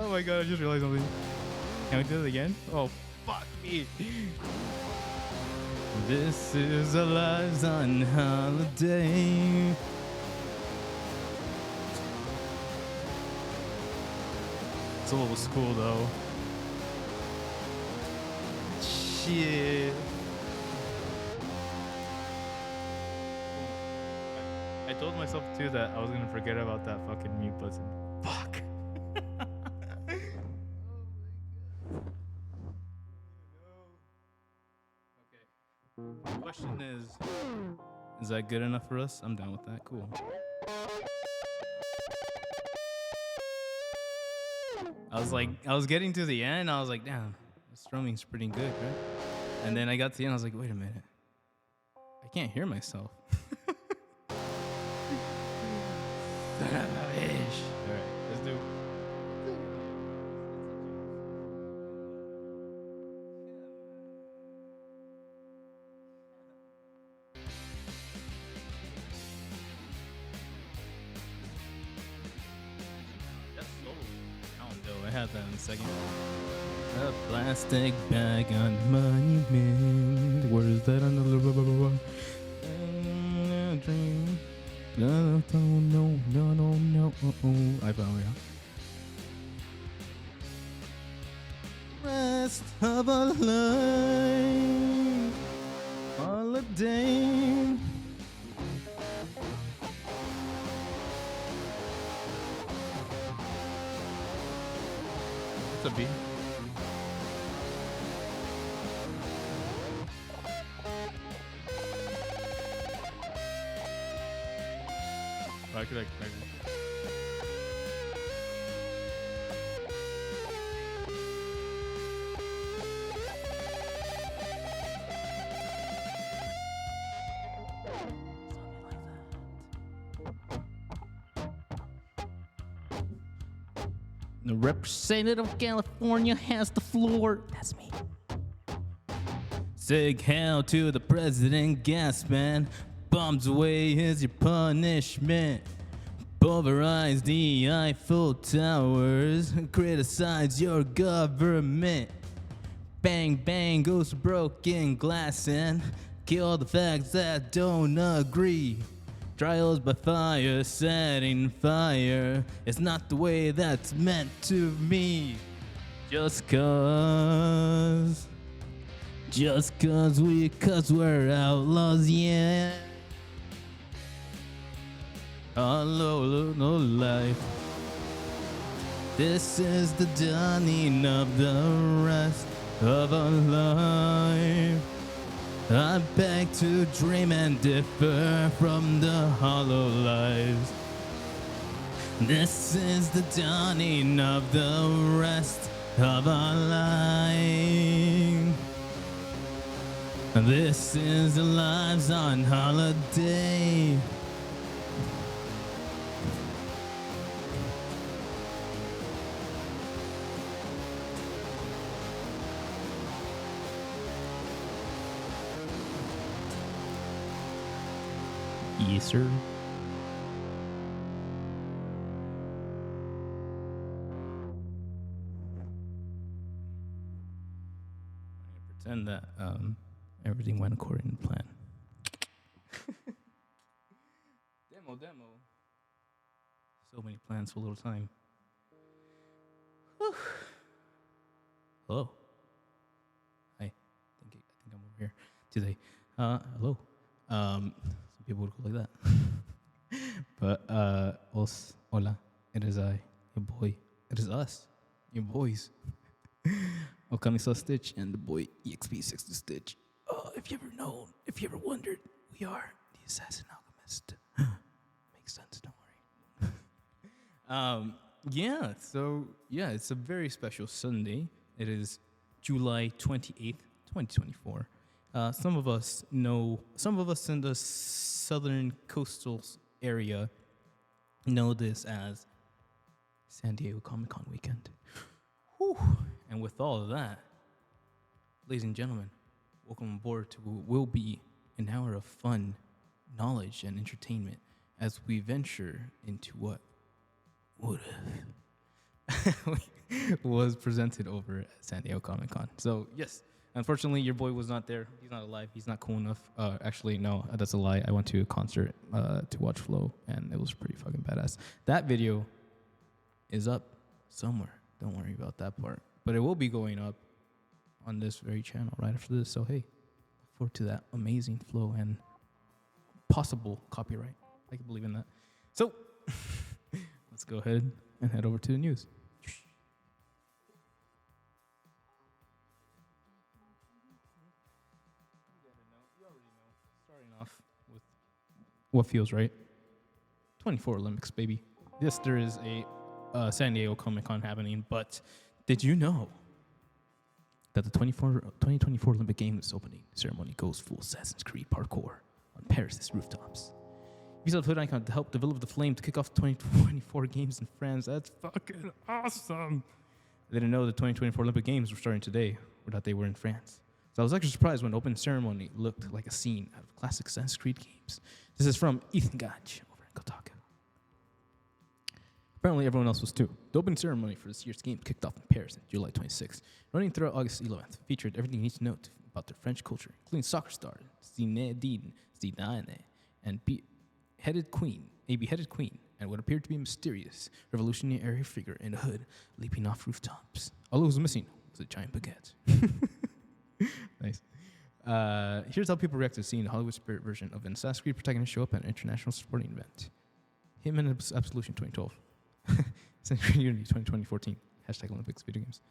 Oh my god, I just realized something. Can we do it again? Oh, fuck me. This is our lives on holiday. Soul was cool though. Shit. I told myself too that I was gonna forget about that fucking mute button. Fuck. Okay. The question is that good enough for us? I'm down with that. Cool. I was getting to the end. I was like, damn, the strumming's pretty good, right? And then I got to the end. I was like, wait a minute. I can't hear myself. Son of a bitch. All right, let's do it. I had that in a second. A plastic bag on monument. Where is that on the No, no, no, no, no. I found it. Rest of a life holiday. What's a beat? I could The representative of California has the floor. That's me. Say hail to the president, gas man. Bombs away is your punishment. Pulverize the Eiffel Towers. Criticize your government. Bang, bang goes broken glass and kill the facts that don't agree. Trials by fire, setting fire. It's not the way that's meant to me. Just cause we're outlaws, yeah. Hello, no life. This is the dawning of the rest of our life. I beg to dream and differ from the hollow lives. This is the dawning of the rest of our life. This is the lives on holiday. Yes, sir. Pretend that everything went according to plan. Demo. So many plans for a little time. Whew. Hello. Hi. I think I'm over here today. Hello. Some people would go like that. But hola. It is I, your boy. It is us, your boys. Ookami saw Stitch and the boy EXP60 Stitch. If you ever wondered, we are the Assassin Alchemist. Makes sense, don't worry. It's a very special Sunday. It is July 28th, 2024. Some of us in the southern coastal area know this as San Diego Comic-Con weekend. Whew. And with all of that, ladies and gentlemen, welcome aboard to what will be an hour of fun, knowledge, and entertainment as we venture into what would have was presented over at San Diego Comic-Con. So, yes, unfortunately, your boy was not there. He's not alive. He's not cool enough. Actually, no, that's a lie. I went to a concert to watch Flow, and it was pretty fucking badass. That video is up somewhere. Don't worry about that part. But it will be going up on this very channel right after this. So, hey, look forward to that amazing Flow and possible copyright. I can believe in that. So, let's go ahead and head over to the news. Starting off with what feels right. 24 Olympics, baby. Yes, there is a San Diego Comic-Con happening, but did you know that the 2024 Olympic Games opening ceremony goes full Assassin's Creed parkour on Paris' rooftops? We saw the foot icon to help develop the flame to kick off the 2024 Games in France. That's fucking awesome. I didn't know the 2024 Olympic Games were starting today, or that they were in France. So I was actually surprised when the open ceremony looked like a scene out of classic Assassin's Creed games. This is from Ethan Gotch over at Kotaku. Apparently everyone else was too. The opening ceremony for this year's game kicked off in Paris on July 26th, running throughout August 11th. Featured everything you need to know about their French culture, including soccer star Zinedine Zidane and a beheaded queen, and what appeared to be a mysterious revolutionary figure in a hood leaping off rooftops. All that was missing was a giant baguette. Nice. Here's how people reacted to seeing the Hollywood Spirit version of an Assassin's Creed protagonist show up at an international sporting event. Hitman Absolution 2012. Assassin's Creed Unity 2014. Hashtag Olympics video games.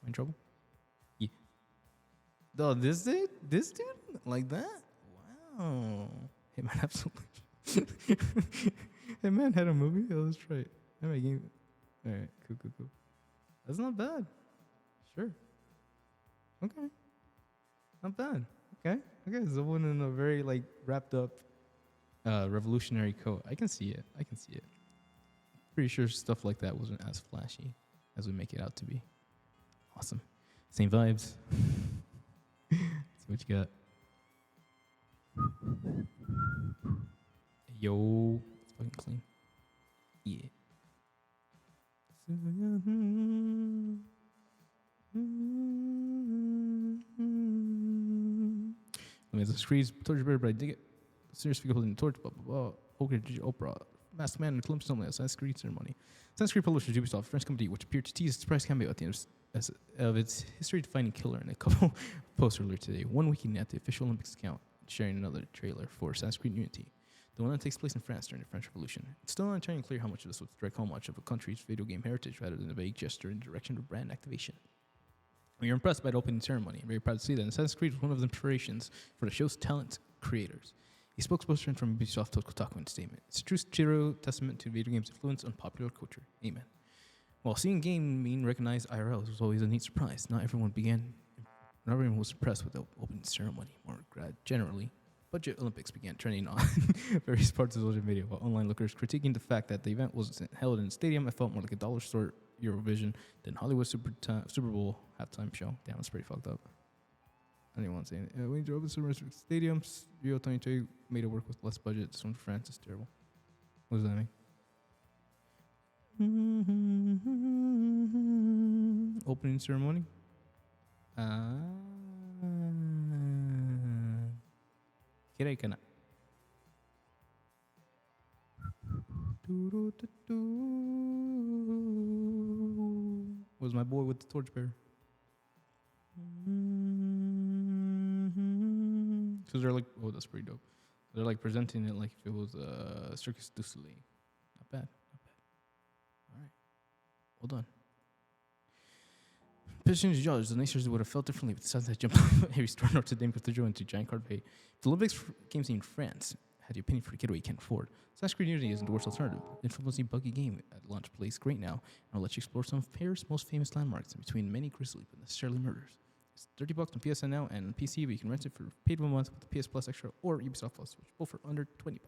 In trouble? Yeah. Oh, this dude? Like that? Wow. Hitman Absolution. Hitman had a movie? Oh, that's right. Hitman game. Alright, cool. That's not bad. Sure. Okay. Not bad. Okay. Someone in a very, like, wrapped up revolutionary coat. I can see it. Pretty sure stuff like that wasn't as flashy as we make it out to be. Awesome. Same vibes. See what you got. Yo, it's fucking clean. Yeah. I mean, it's a screeds torchbearer, but I dig it. Serious figure holding the torch, blah blah blah. Oprah. Masked Man and a glimpse only at Assassin's Creed ceremony. Assassin's Creed publisher Ubisoft, a French company, which appeared to tease a surprise cameo at the end of its history-defining killer in a couple posts earlier today. One weekend at the official Olympics account, sharing another trailer for Assassin's Creed Unity, the one that takes place in France during the French Revolution. It's still not entirely clear how much of this was direct homage of a country's video game heritage rather than a vague gesture in the direction of brand activation. We are impressed by the opening ceremony. I'm very proud to see that Assassin's Creed was one of the inspirations for the show's talent creators. A spokesperson from Ubisoft told Kotaku in a statement, "It's a true testament to video games' influence on popular culture. Amen." While seeing gaming recognized IRL was always a neat surprise, not everyone was impressed with the opening ceremony. Generally, budget Olympics began trending on various parts of social media, while online lookers critiquing the fact that the event wasn't held in a stadium. It felt more like a dollar store Eurovision than Hollywood Super Bowl halftime show. Damn, that's pretty fucked up. I didn't want to say it. We drove the stadiums. Rio 22 made it work with less budget. This one for France is terrible. What does that mean? Opening ceremony. Kirai kana. Was my boy with the torchbearer? Because they're like, oh, that's pretty dope. They're like presenting it like if it was Circus du Soleil. Not bad. All right, well done. Pitching to judge, the nations would have felt differently with the Suns that jumped off a restore Notre Dame Cathedral into Giant Card Bay. If the Olympics games in France had your opinion for a getaway you can't afford, Assassin's Creed Unity isn't the worst alternative. The infamously buggy game at launch plays great now, and will let you explore some of Paris' most famous landmarks in between many grisly but necessarily murders. It's $30 on PSN now and on PC, but you can rent it for paid 1 month with the PS Plus Extra or Ubisoft Plus, which both are under $20.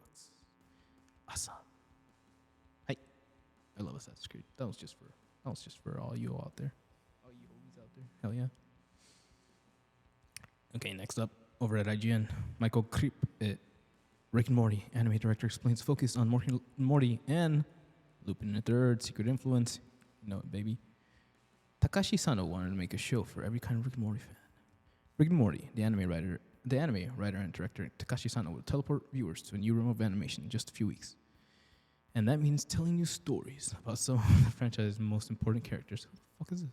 Awesome. Hi. I love Assassin's Creed. That was just for all you out there. All you homies out there. Hell yeah. Okay, next up, over at IGN, Michael Kriep at Rick and Morty anime director explains focus on Morty and Lupin the Third, Secret Influence. You know it, baby. Takashi Sano wanted to make a show for every kind of Rick and Morty fan. Rick and Morty, the anime writer and director Takashi Sano will teleport viewers to a new realm of animation in just a few weeks. And that means telling you stories about some of the franchise's most important characters. Who the fuck is this?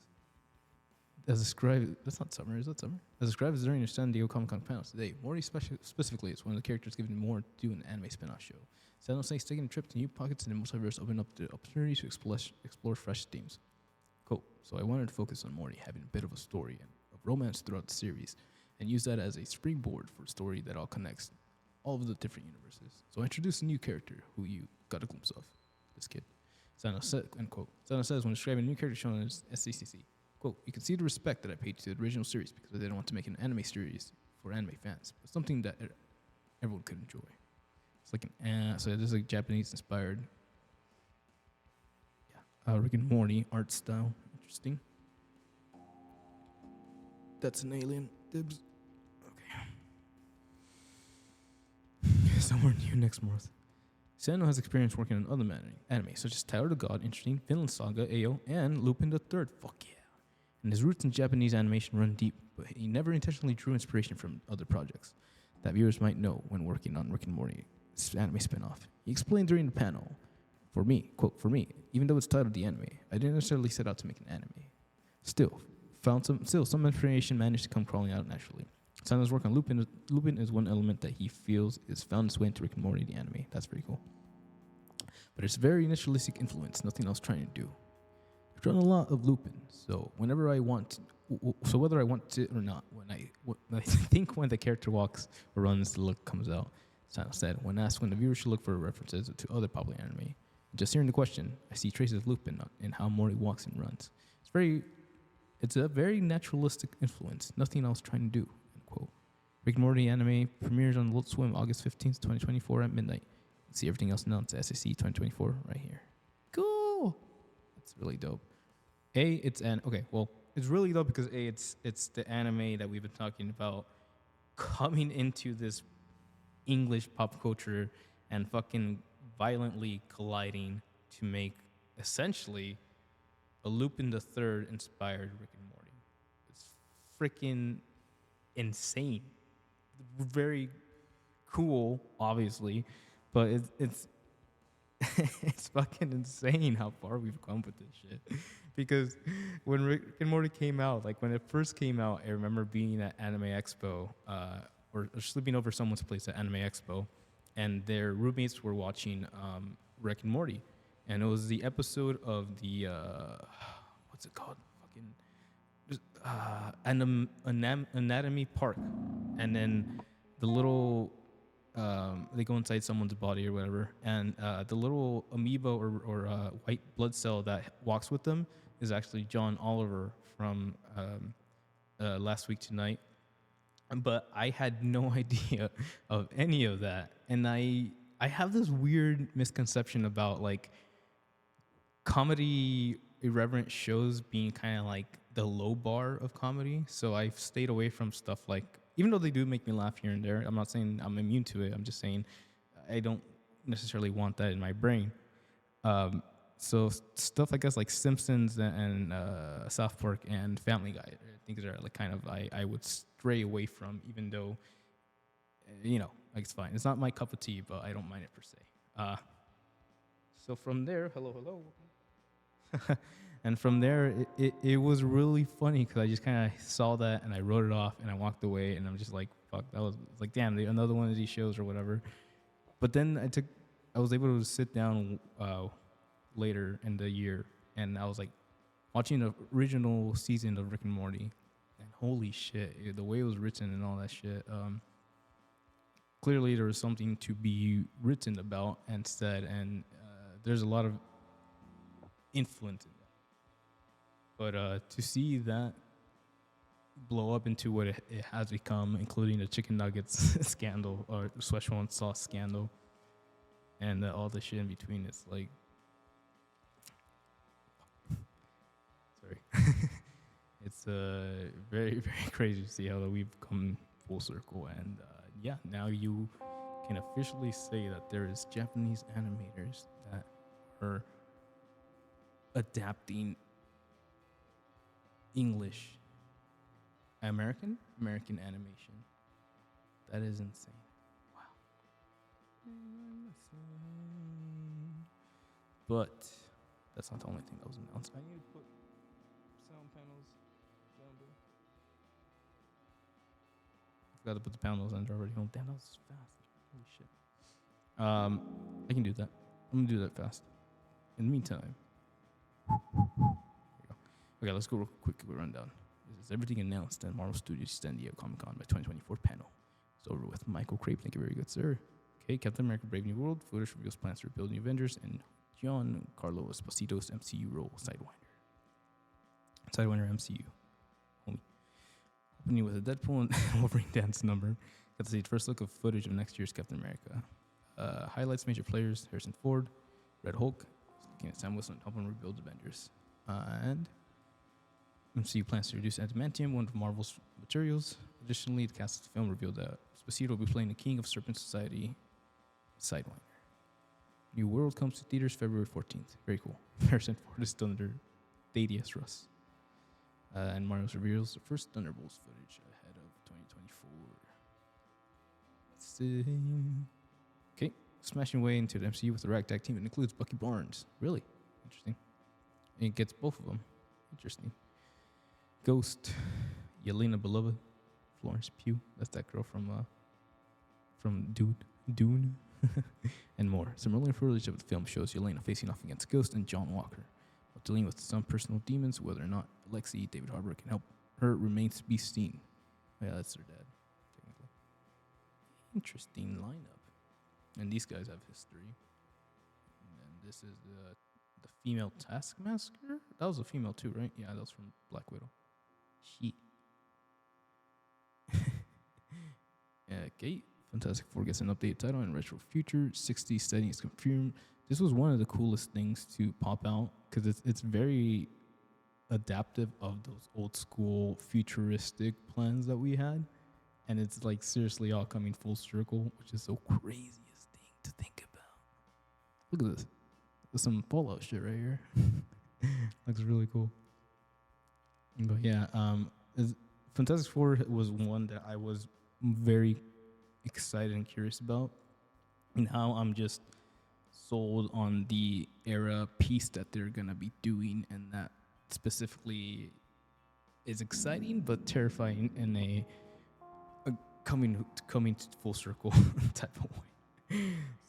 As described, that's not Summer, is that Summer? As described during your San Diego Comic-Con panels today, Morty specifically is one of the characters given more to do in an anime spin-off show. Sano says taking a trip to new pockets in the multiverse opened up the opportunity to explore fresh themes. Cool. So I wanted to focus on Morty having a bit of a story and of romance throughout the series, and use that as a springboard for a story that all connects all of the different universes. So I introduced a new character who you got a glimpse of. This kid. Sano said, end quote. Sano says when describing a new character shown in SDCC, quote, "You can see the respect that I paid to the original series because I didn't want to make an anime series for anime fans, but something that everyone could enjoy." It's like so this is like Japanese inspired. Yeah, Rick and Morty art style, interesting. That's an alien. Dibs. Okay. Somewhere new next month. Sano has experience working on other anime, such as Tower of God, Interesting, Vinland Saga, AO, and Lupin the Third. Fuck yeah. And his roots in Japanese animation run deep, but he never intentionally drew inspiration from other projects that viewers might know when working on Rick and Morty anime spinoff. He explained during the panel, for me, quote, for me, even though it's titled the anime, I didn't necessarily set out to make an anime. Still, some information managed to come crawling out naturally. Sano's work on Lupin is one element that he feels is found its way into Rick and Morty, the anime. That's pretty cool. But it's very naturalistic influence, nothing else trying to do. I've drawn a lot of Lupin, so whether I want to or not, I think when the character walks or runs, the look comes out. Sano said, when asked when the viewer should look for references to other popular anime. Just hearing the question, I see traces of Lupin in how Morty walks and runs. It's a very naturalistic influence, nothing else trying to do, end quote. Rick and Morty anime premieres on Adult Swim August 15th, 2024 at midnight. See everything else announced at SDCC 2024 right here. Cool. That's really dope. It's really dope because it's the anime that we've been talking about coming into this English pop culture and fucking violently colliding to make essentially a Lupin the Third inspired Rick and Morty. It's freaking insane. Very cool, obviously, but it's it's fucking insane how far we've come with this shit. Because when Rick and Morty came out, like when it first came out, I remember being at Anime Expo, or sleeping over someone's place at Anime Expo, and their roommates were watching Rick and Morty, and it was the episode of the what's it called? Fucking Anatomy Park, and then the little they go inside someone's body or whatever, and the little amoeba or white blood cell that walks with them is actually John Oliver from Last Week Tonight. But I had no idea of any of that, and I have this weird misconception about like comedy irreverent shows being kind of like the low bar of comedy. So I've stayed away from stuff like, even though they do make me laugh here and there, I'm not saying I'm immune to it. I'm just saying I don't necessarily want that in my brain. So stuff I guess like Simpsons and South Park and Family Guy, I think they're like kind of I would stray away from, even though like it's fine. It's not my cup of tea, but I don't mind it per se. So from there, hello. And from there, it was really funny because I just kind of saw that and I wrote it off and I walked away and I'm just like, fuck, that was like, damn, another one of these shows or whatever. But then I was able to sit down later in the year and I was like watching the original season of Rick and Morty, and holy shit, the way it was written and all that shit. Clearly there was something to be written about and said, and there's a lot of influence in that. But to see that blow up into what it has become, including the chicken nuggets scandal or Szechuan sauce scandal, and all the shit in between, it's like, sorry, it's very, very crazy to see how that we've come full circle. And now you can officially say that there is Japanese animators that are adapting American animation. That is insane. Wow. But that's not the only thing that was announced. I need to put sound panels down there. I forgot to put the panels under already. Oh, damn, that was fast. Holy shit. I can do that. I'm gonna do that fast. In the meantime, okay, let's go real quick rundown. This is everything announced at Marvel Studios Sandiego Comic-Con by 2024 panel. It's over with Michael Crape. Thank you very good, sir. Okay, Captain America Brave New World. Footage reveals plans to rebuild the Avengers, and Giancarlo Esposito's MCU role, Sidewinder MCU. Homie. Opening with a Deadpool and Wolverine dance number. Got to see the first look of footage of next year's Captain America. Highlights major players: Harrison Ford, Red Hulk, looking at Sam Wilson helping rebuild Avengers. And MCU plans to reduce adamantium, one of Marvel's materials. Additionally, the cast of the film revealed that Esposito will be playing the King of Serpent Society, Sidewinder. New World comes to theaters February 14th. Very cool. Harrison Ford is still under Thaddeus Russ. And Marvel's reveals the first Thunderbolts footage ahead of 2024. Let's see. Okay, smashing way into the MCU with the ragtag team. It includes Bucky Barnes. Really? Interesting. And it gets both of them. Interesting. Ghost, Yelena Beloved, Florence Pugh. That's that girl from Dune. And more. Some early footage of the film shows Yelena facing off against Ghost and John Walker, while dealing with some personal demons. Whether or not Alexei David Harbour can help her remains to be seen. Yeah, that's their dad, technically. Interesting lineup. And these guys have history. And this is the female Taskmaster? That was a female too, right? Yeah, that was from Black Widow. She. Okay. Fantastic Four gets an updated title and retro future. 60 setting is confirmed. This was one of the coolest things to pop out because it's very adaptive of those old school futuristic plans that we had. And it's like seriously all coming full circle, which is the craziest thing to think about. Look at this. There's some Fallout shit right here. Looks really cool. But yeah, Fantastic Four was one that I was very excited and curious about. And now I'm just sold on the era piece that they're going to be doing, and that specifically is exciting but terrifying in a coming to full circle type of way.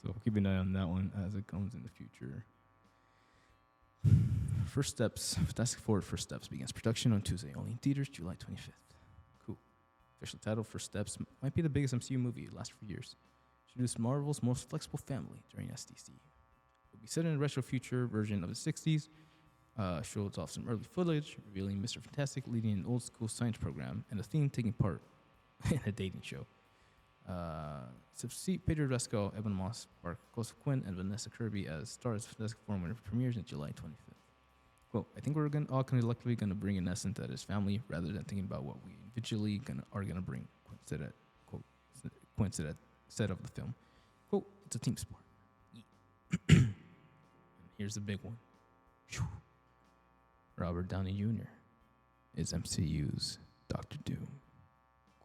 So keep an eye on that one as it comes in the future. First Steps, Fantastic Four First Steps begins production on Tuesday, only in theaters July 25th. Cool. Official title, First Steps, might be the biggest MCU movie, last for years. Introduced Marvel's most flexible family during SDCC. Will be set in a retro future version of the 60s. Shows off some early footage, revealing Mr. Fantastic leading an old school science program and a theme taking part in a dating show. Subsequent Pedro Pascal, Evan Moss, Mark Quinn, and Vanessa Kirby as stars Fantastic Four when it premieres in July 25th. Quote, I think we're all collectively going to bring an essence that is family rather than thinking about what we individually are going to bring. Quinn said of the film. Quote, it's a team sport. And here's the big one. Robert Downey Jr. is MCU's Dr. Doom.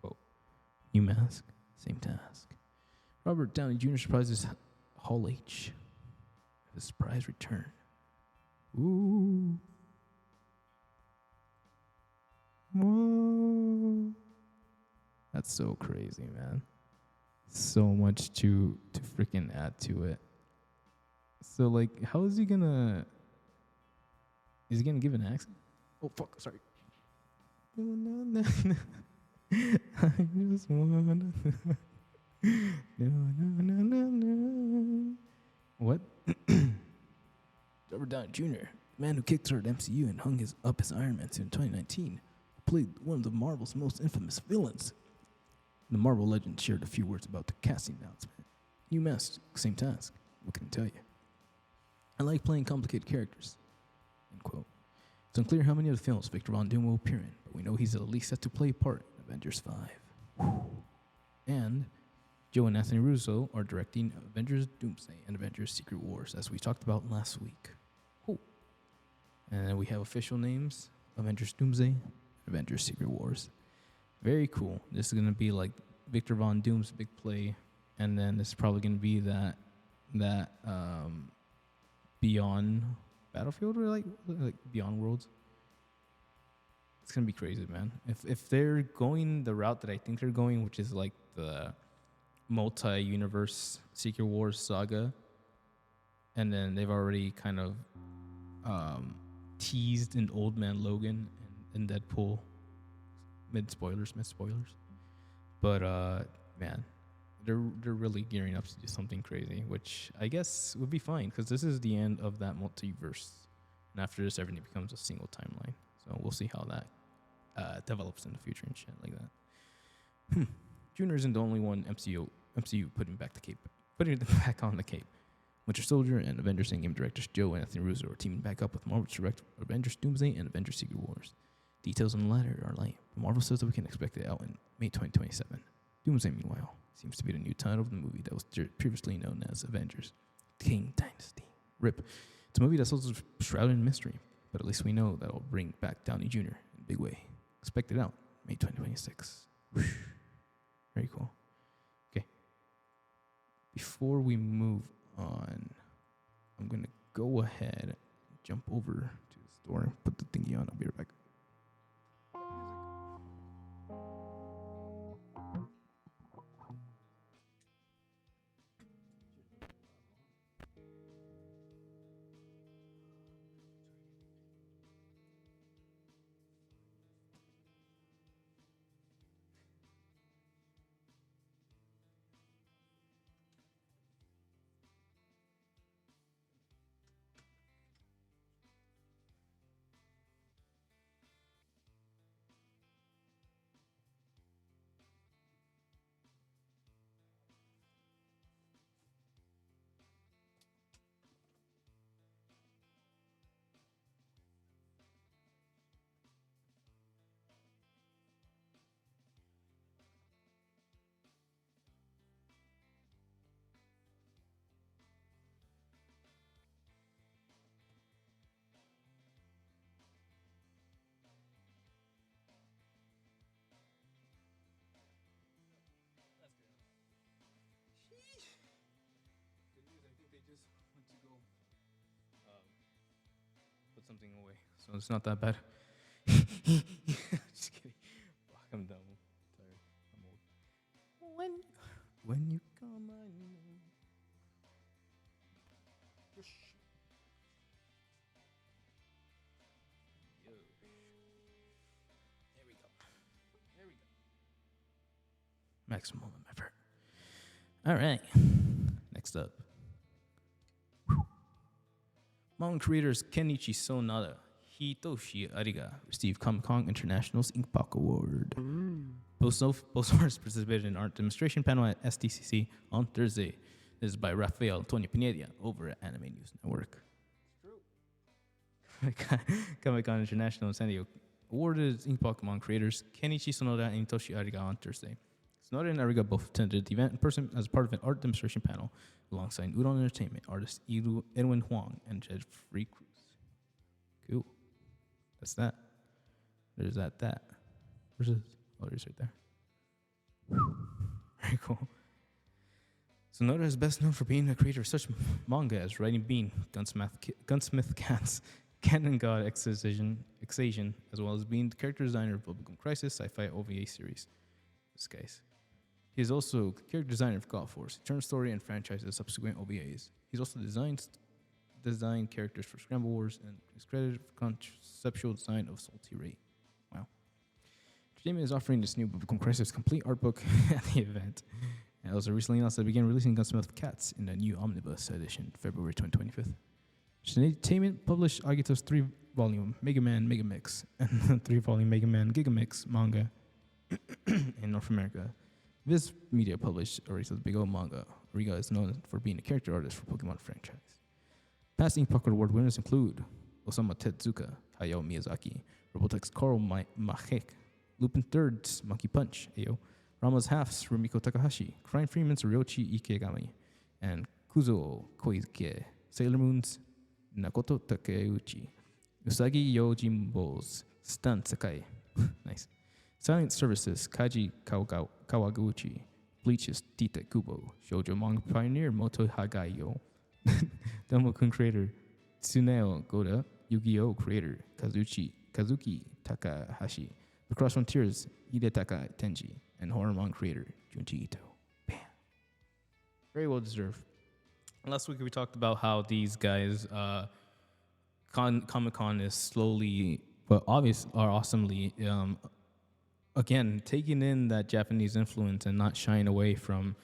Quote, new mask, same task. Robert Downey Jr. surprises Hall H with a surprise return. Ooh. Whoa. That's so crazy, man. So much to freaking add to it. So, like, how is he gonna... Is he gonna give an accent? Oh, fuck, sorry. No. I just wanna... No. What? Robert Downey Jr., the man who kickstarted MCU and hung up his Iron Man suit in 2019, played one of the Marvel's most infamous villains. The Marvel legend shared a few words about the casting announcement. New mask, same task. What can I tell you? I like playing complicated characters. End quote. It's unclear how many of the films Victor Von Doom will appear in, but we know he's at least set to play a part in Avengers 5. And Joe and Anthony Russo are directing Avengers Doomsday and Avengers Secret Wars, as we talked about last week. Cool. And then we have official names, Avengers Doomsday and Avengers Secret Wars. Very cool. This is going to be like Victor Von Doom's big play, and then this is probably going to be that Beyond Battlefield, or like Beyond Worlds. It's going to be crazy, man. If they're going the route that I think they're going, which is like the multi-universe Secret Wars saga, and then they've already kind of teased an Old Man Logan and Deadpool. Mid spoilers. But man, they're really gearing up to do something crazy, which I guess would be fine because this is the end of that multiverse, and after this, everything becomes a single timeline. So we'll see how that develops in the future and shit like that. Junior isn't the only one MCU putting it back on the cape. Winter Soldier and Avengers Endgame directors Joe and Anthony Russo are teaming back up with Marvel to direct Avengers Doomsday and Avengers Secret Wars. Details on the latter are light, but Marvel says that we can expect it out in May 2027. Doomsday, meanwhile, seems to be the new title of the movie that was previously known as Avengers. King Dynasty. Rip. It's a movie that's also shrouded in mystery, but at least we know that it'll bring back Downey Jr. in a big way. Expect it out May 2026. Whoosh. Very cool. Okay. Before we move on, I'm going to go ahead and jump over to the store and put the thingy on. I'll be right back. Put something away, so it's not that bad. Just kidding. Fuck, I'm done. I'm tired. I'm old. When you call my name. Yo. There we go. There we go. Maximum effort. All right. Next up. Manga creators Kenichi Sonada, Hitoshi Ariga received Comic-Con International's Inkpok Award. Both artists participated in an art demonstration panel at SDCC on Thursday. This is by Rafael Antonio Pineda over at Anime News Network. It's true. Comic-Con International in San Diego awarded its Inkpok manga creators Kenichi Sonoda and Hitoshi Ariga on Thursday. Sonoda and Ariga both attended the event in person as part of an art demonstration panel alongside Udon Entertainment artist Edwin Huang and Jed Free Cruz. Cool. That's that. There's that. Where's this? Oh, it is right there. Very cool. Sonoda is best known for being a creator of such manga as Writing Bean, Gunsmith Cats, Cannon God Excision, as well as being the character designer of Bubblegum Crisis sci-fi OVA series. This guy's. He is also character designer of God Force, Eternal Story, and franchise's subsequent OVAs. He's also designed characters for Scramble Wars and is credited for conceptual design of Salty Ray. Wow. Entertainment is offering this new Bubblegum Crisis complete art book at the event. And also recently announced that it began releasing Gunsmith Cats in the new Omnibus edition, February 2025. Entertainment published Agito's 3-volume Mega Man Mega Mix and 3-volume Mega Man Giga Mix manga in North America. Viz Media published Ariga's Big O manga. Ariga is known for being a character artist for Pokemon franchise. Past Inkpok Award winners include Osamu Tezuka, Hayao Miyazaki, Robotech's Carl Machek, Lupin III's Monkey Punch, Ayo, Rama's Half's Rumiko Takahashi, Crying Freeman's Ryoichi Ikegami, and Kuzuo Koike, Sailor Moon's Nakoto Takeuchi, Usagi Yojimbo's Stan Sakai. Nice. Silent Services, Kaji Kawaguchi, Bleach's Tite Kubo, Shoujo manga pioneer Moto Hagayo, Domo-kun creator Tsuneo Goda, Yu-Gi-Oh creator Kazuki Takahashi, The Cross Frontiers Hidetaka Tenji, and horror manga creator Junji Ito. Bam. Very well deserved. Last week we talked about how these guys, Comic-Con is slowly, but awesomely, again, taking in that Japanese influence and not shying away from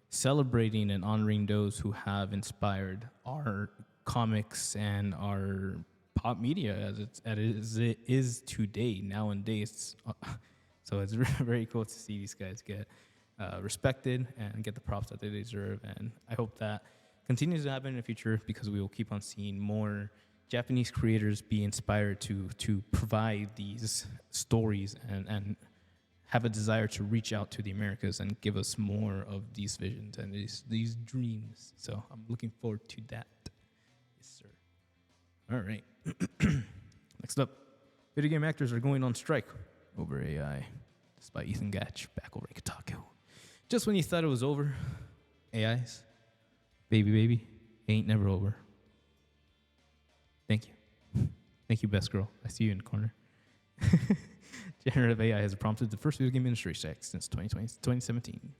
celebrating and honoring those who have inspired our comics and our pop media as it is today, nowadays. So it's very cool to see these guys get respected and get the props that they deserve. And I hope that continues to happen in the future because we will keep on seeing more Japanese creators be inspired to provide these stories and have a desire to reach out to the Americas and give us more of these visions and these dreams. So I'm looking forward to that. Yes, sir. All right. Next up, video game actors are going on strike over AI. This is by Ethan Gatch, back over at Kotaku. Just when you thought it was over, AIs, baby, ain't never over. Thank you. Thank you, best girl. I see you in the corner. Generative AI has prompted the first video game industry strike since 2017.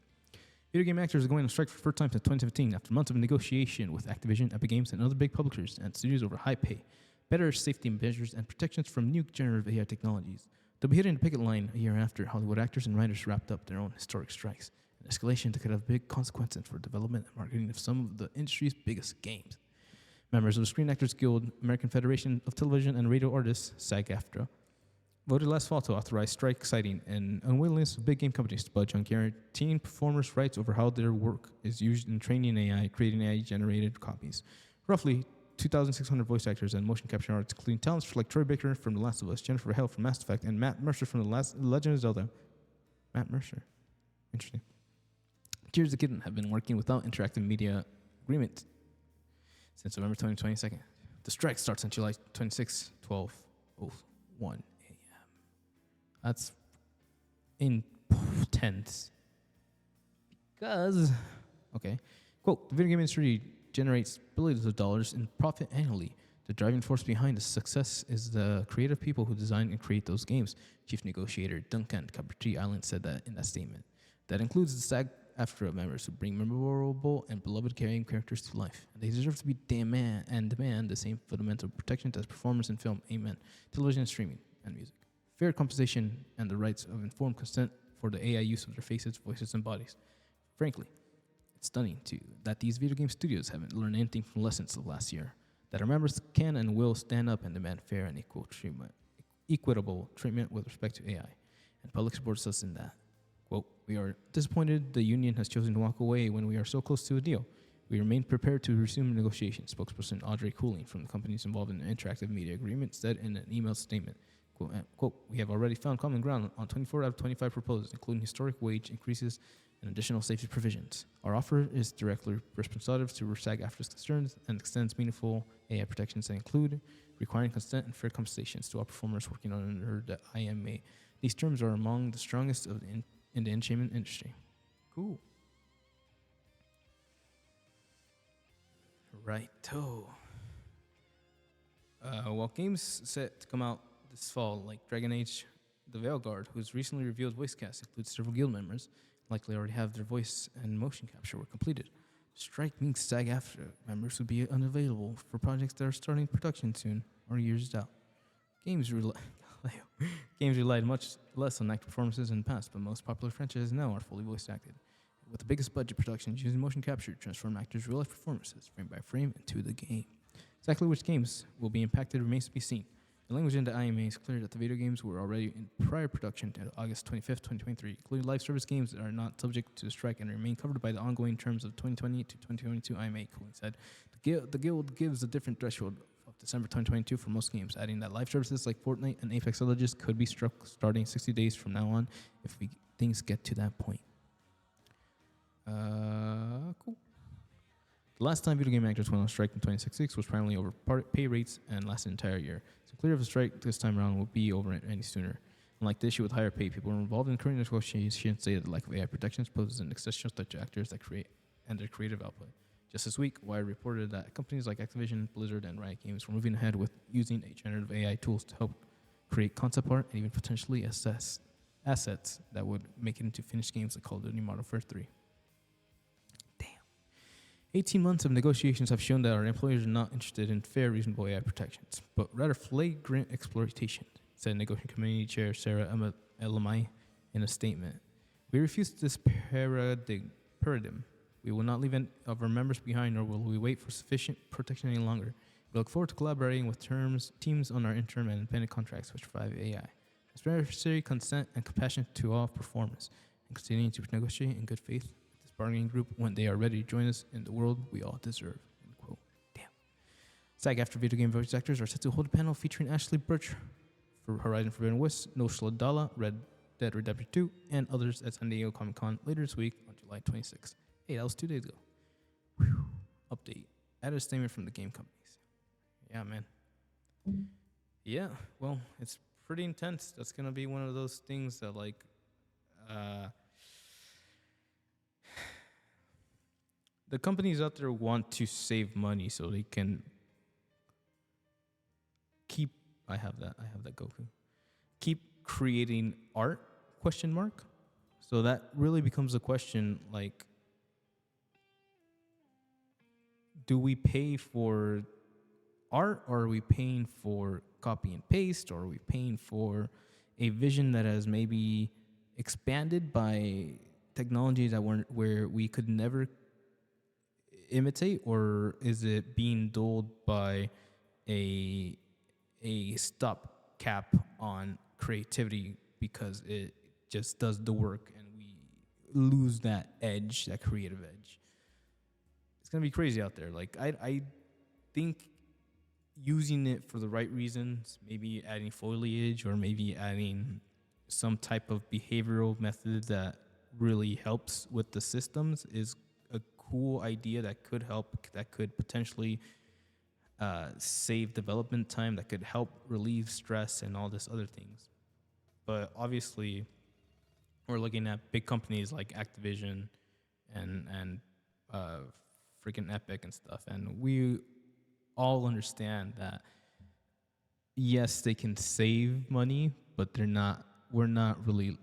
Video game actors are going on strike for the first time since 2017 after months of negotiation with Activision, Epic Games, and other big publishers and studios over high pay, better safety measures, and protections from new generative AI technologies. They'll be hitting the picket line a year after Hollywood actors and writers wrapped up their own historic strikes, an escalation that could have big consequences for development and marketing of some of the industry's biggest games. Members of the Screen Actors Guild, American Federation of Television and Radio Artists, SAG-AFTRA, voted last fall to authorize strike, citing an unwillingness of big game companies to budge on guaranteeing performers' rights over how their work is used in training AI, creating AI-generated copies. Roughly 2,600 voice actors and motion capture artists, including talents like Troy Baker from The Last of Us, Jennifer Hale from Mass Effect, and Matt Mercer from The Legend of Zelda. Matt Mercer. Interesting. Tears of the Kitten have been working without interactive media agreement since November 2022. The strike starts on July 26, 12:01 a.m. That's intense. Because, okay, quote, the video game industry generates billions of dollars in profit annually. The driving force behind the success is the creative people who design and create those games. Chief negotiator Duncan Capertee Island said that in that statement. That includes the SAG-AFTRA members who bring memorable and beloved game characters to life. And they deserve to be demand the same fundamental protections as performers in film, television, and streaming, and music. Fair compensation and the rights of informed consent for the AI use of their faces, voices, and bodies. Frankly, it's stunning, too, that these video game studios haven't learned anything from lessons of last year, that our members can and will stand up and demand fair and equitable treatment with respect to AI, and public supports us in that. Quote, we are disappointed the union has chosen to walk away when we are so close to a deal. We remain prepared to resume negotiations, spokesperson Audrey Cooling from the companies involved in the interactive media agreement said in an email statement. Quote, we have already found common ground on 24 out of 25 proposals, including historic wage increases and additional safety provisions. Our offer is directly responsive to SAG-AFTRA's concerns and extends meaningful AI protections that include requiring consent and fair compensations to all performers working under the IMA. These terms are among the strongest in the entertainment industry. Cool. Righto. While games set to come out this fall, like Dragon Age The Veilguard, whose recently revealed voice cast includes several guild members, likely already have their voice and motion capture work completed. Strike means SAG-AFTRA members would be unavailable for projects that are starting production soon or years out. Games relied much less on active performances in the past, but most popular franchises now are fully voice acted. With the biggest budget productions using motion capture to transform actors' real-life performances frame by frame into the game. Exactly which games will be impacted remains to be seen. The language in the IMA is clear that the video games were already in prior production to August 25th, 2023, including live service games that are not subject to the strike and remain covered by the ongoing terms of 2020 to 2022 IMA, Cooling said. The Guild gives a different threshold of December 2022 for most games, adding that live services like Fortnite and Apex Legends could be struck starting 60 days from now on if things get to that point. Cool. The last time video game actors went on strike in 2066 was primarily over pay rates and lasted an entire year. So clear of a strike this time around will be over any sooner. Unlike the issue with higher pay, people involved in current negotiations say that the lack of AI protections poses an existential threat to actors that create and their creative output. Just this week, Wired reported that companies like Activision, Blizzard, and Riot Games were moving ahead with using generative AI tools to help create concept art and even potentially assess assets that would make it into finished games like Call of Duty Modern Warfare 3. 18 months of negotiations have shown that our employers are not interested in fair, reasonable AI protections, but rather flagrant exploitation, said Negotiating Committee Chair Sarah Elamai in a statement. We refuse this paradigm. We will not leave any of our members behind, nor will we wait for sufficient protection any longer. We look forward to collaborating with teams on our interim and independent contracts which provide AI. Necessary consent and compassion to all performers, and continuing to negotiate in good faith bargaining group when they are ready to join us in the world we all deserve. End quote. Damn. SAG-AFTRA video game voice actors are set to hold a panel featuring Ashley Birch for Horizon Forbidden West, Noshla Dalla, Red Dead Redemption 2, and others at San Diego Comic Con later this week on July 26th. Hey, that was 2 days ago. Whew. Update. Added a statement from the game companies. Yeah, man. Yeah, well, it's pretty intense. That's going to be one of those things that, like, the companies out there want to save money so they can keep. I have that Goku. Keep creating art? Question mark. So that really becomes a question. Like, do we pay for art, or are we paying for copy and paste, or are we paying for a vision that has maybe expanded by technology that where we could never imitate, or is it being dulled by a stop cap on creativity because it just does the work and we lose that edge, that creative edge? It's gonna be crazy out there. Like, I think using it for the right reasons, maybe adding foliage or maybe adding some type of behavioral method that really helps with the systems, is a cool idea that could help, that could potentially save development time, that could help relieve stress and all this other things. But obviously, we're looking at big companies like Activision and freaking Epic and stuff, and we all understand that yes, they can save money, but we're not really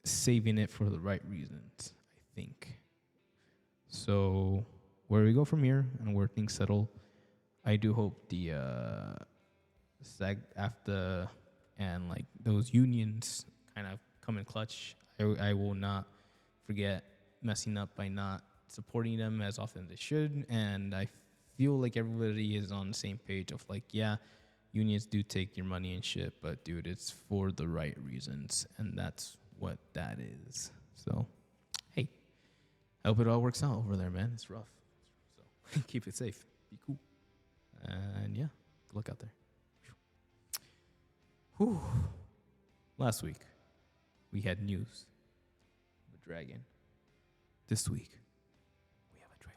saving it for the right reasons, I think. So where we go from here and where things settle, I do hope the SAG-AFTRA and like those unions kind of come in clutch. I will not forget messing up by not supporting them as often as they should, and I feel like everybody is on the same page of like, yeah, unions do take your money and shit, but dude, it's for the right reasons, and that's what that is. So, hey, I hope it all works out over there, man. It's rough. So keep it safe. Be cool. And yeah, good luck out there. Whew. Last week, we had news of a dragon. This week, we have a trailer.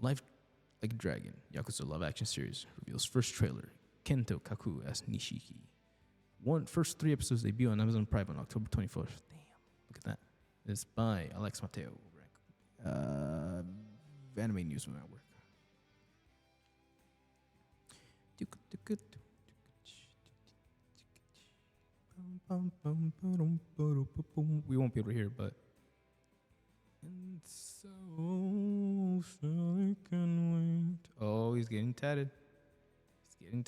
Life Like a Dragon, Yakuza Live Action Series reveals first trailer, Kento Kaku as Nishiki. First 3 episodes debut on Amazon Prime on October 24th. Damn, look at that. It's by Alex Mateo over at Anime News Network. We won't be able to hear it, but and so I can wait. Oh, he's getting tatted. Been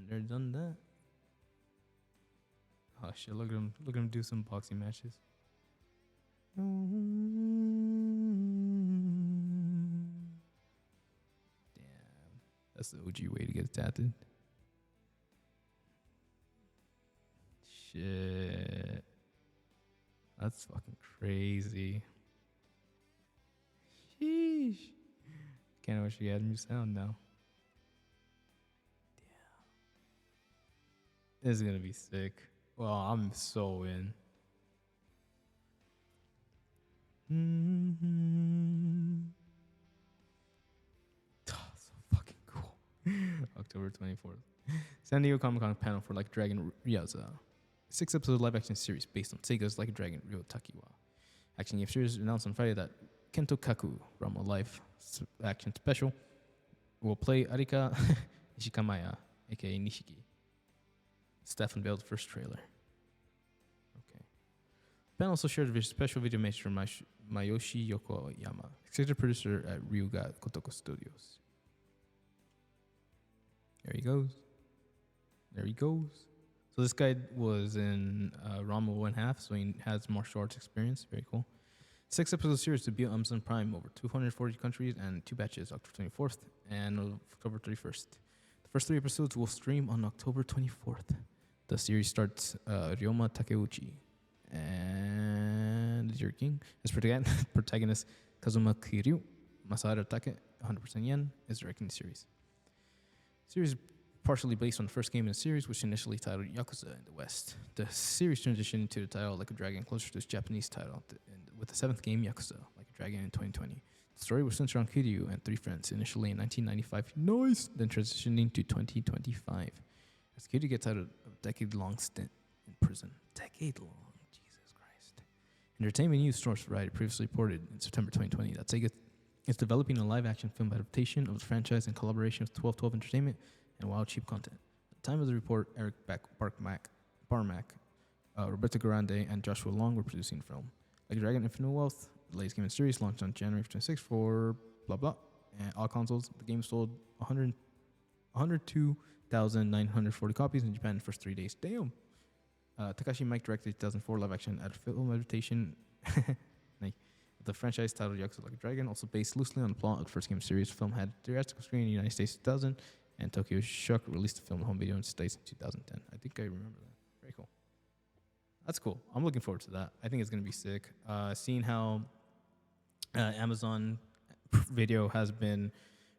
there, done that. Oh shit! Look at him do some boxing matches. Damn, that's the OG way to get tatted. Shit. That's fucking crazy. Sheesh. Can't wish you had a new sound now. Damn. This is gonna be sick. Well, I'm so in. Oh, so fucking cool. October 24th. San Diego Comic Con panel for Like a Dragon Ryaza. 6-episode live action series based on Sega's Like a Dragon Ryo Takiwa. Action game series announced on Friday that Kento Kaku, Rama Live action special, will play Arika Nishikamaya, aka Nishiki. Staff unveiled first trailer. Okay. Panel also shared a special video message from Mayoshi Yokoyama, executive producer at Ryuga Kotoko Studios. There he goes. So this guy was in Rama 1/2, so he has martial arts experience. Very cool. 6-episode series debut on Amazon Prime over 240 countries and 2 batches, October 24th and October 31st. The first 3 episodes will stream on October 24th. The series starts Ryoma Takeuchi and Zero King as protagonist Kazuma Kiryu. Masaharu Take, 100% yen, is directing the series. Series partially based on the first game in the series, which initially titled Yakuza in the West. The series transitioned to the title Like a Dragon, closer to its Japanese title, with the seventh game, Yakuza, Like a Dragon, in 2020. The story was centered on Kiryu and three friends, initially in 1995, nice, then transitioning to 2025. As Kiryu gets out of a decade-long stint in prison. Decade-long, Jesus Christ. Entertainment news source Variety previously reported in September 2020 that Sega is developing a live-action film adaptation of the franchise in collaboration with 1212 Entertainment and Wild Cheap Content. At the time of the report, Eric Barmack, Roberto Grande, and Joshua Long were producing the film. Like a Dragon Infinite Wealth, the latest game in the series, launched on January 26 for blah blah, and all consoles. The game sold 102,940 copies in Japan in the first 3 days. Damn. Takashi Miike directed 2004 live-action film adaptation the franchise titled Yakuza Like a Dragon, also based loosely on the plot of the first game series. The film had theatrical screen in the United States in 2000, and Tokyo Shock released the film home video in the States in 2010. I think I remember that. Very cool. That's cool. I'm looking forward to that. I think it's going to be sick. Seeing how Amazon Video has been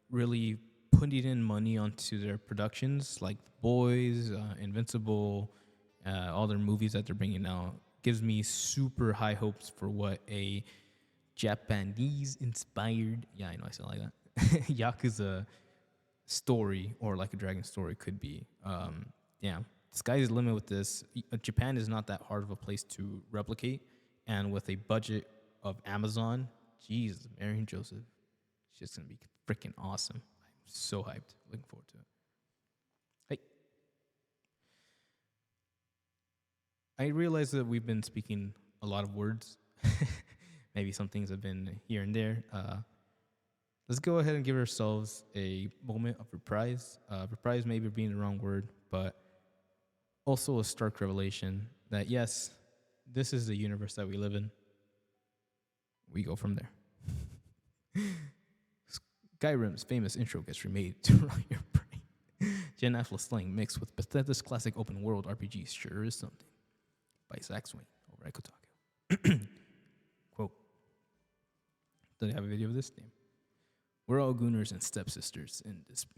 really putting in money onto their productions, like The Boys, Invincible, all their movies that they're bringing out, gives me super high hopes for what a Japanese-inspired, I know I sound like that, Yakuza story or Like a Dragon story could be. The sky's the limit with this. Japan is not that hard of a place to replicate, and with a budget of Amazon, Jesus, Mary and Joseph, it's just gonna be freaking awesome. I'm so hyped. Looking forward to it. Hey, I realize that we've been speaking a lot of words. Maybe some things have been here and there. Let's go ahead and give ourselves a moment of reprise. Reprise maybe being the wrong word, but also a stark revelation that, yes, this is the universe that we live in. We go from there. Skyrim's famous intro gets remade to rot your brain. Gen Alpha slang mixed with Bethesda's classic open world RPG sure is something. By Zach Swain over at Kotaku. Quote. Do they have a video of this? Damn. We're all gooners and stepsisters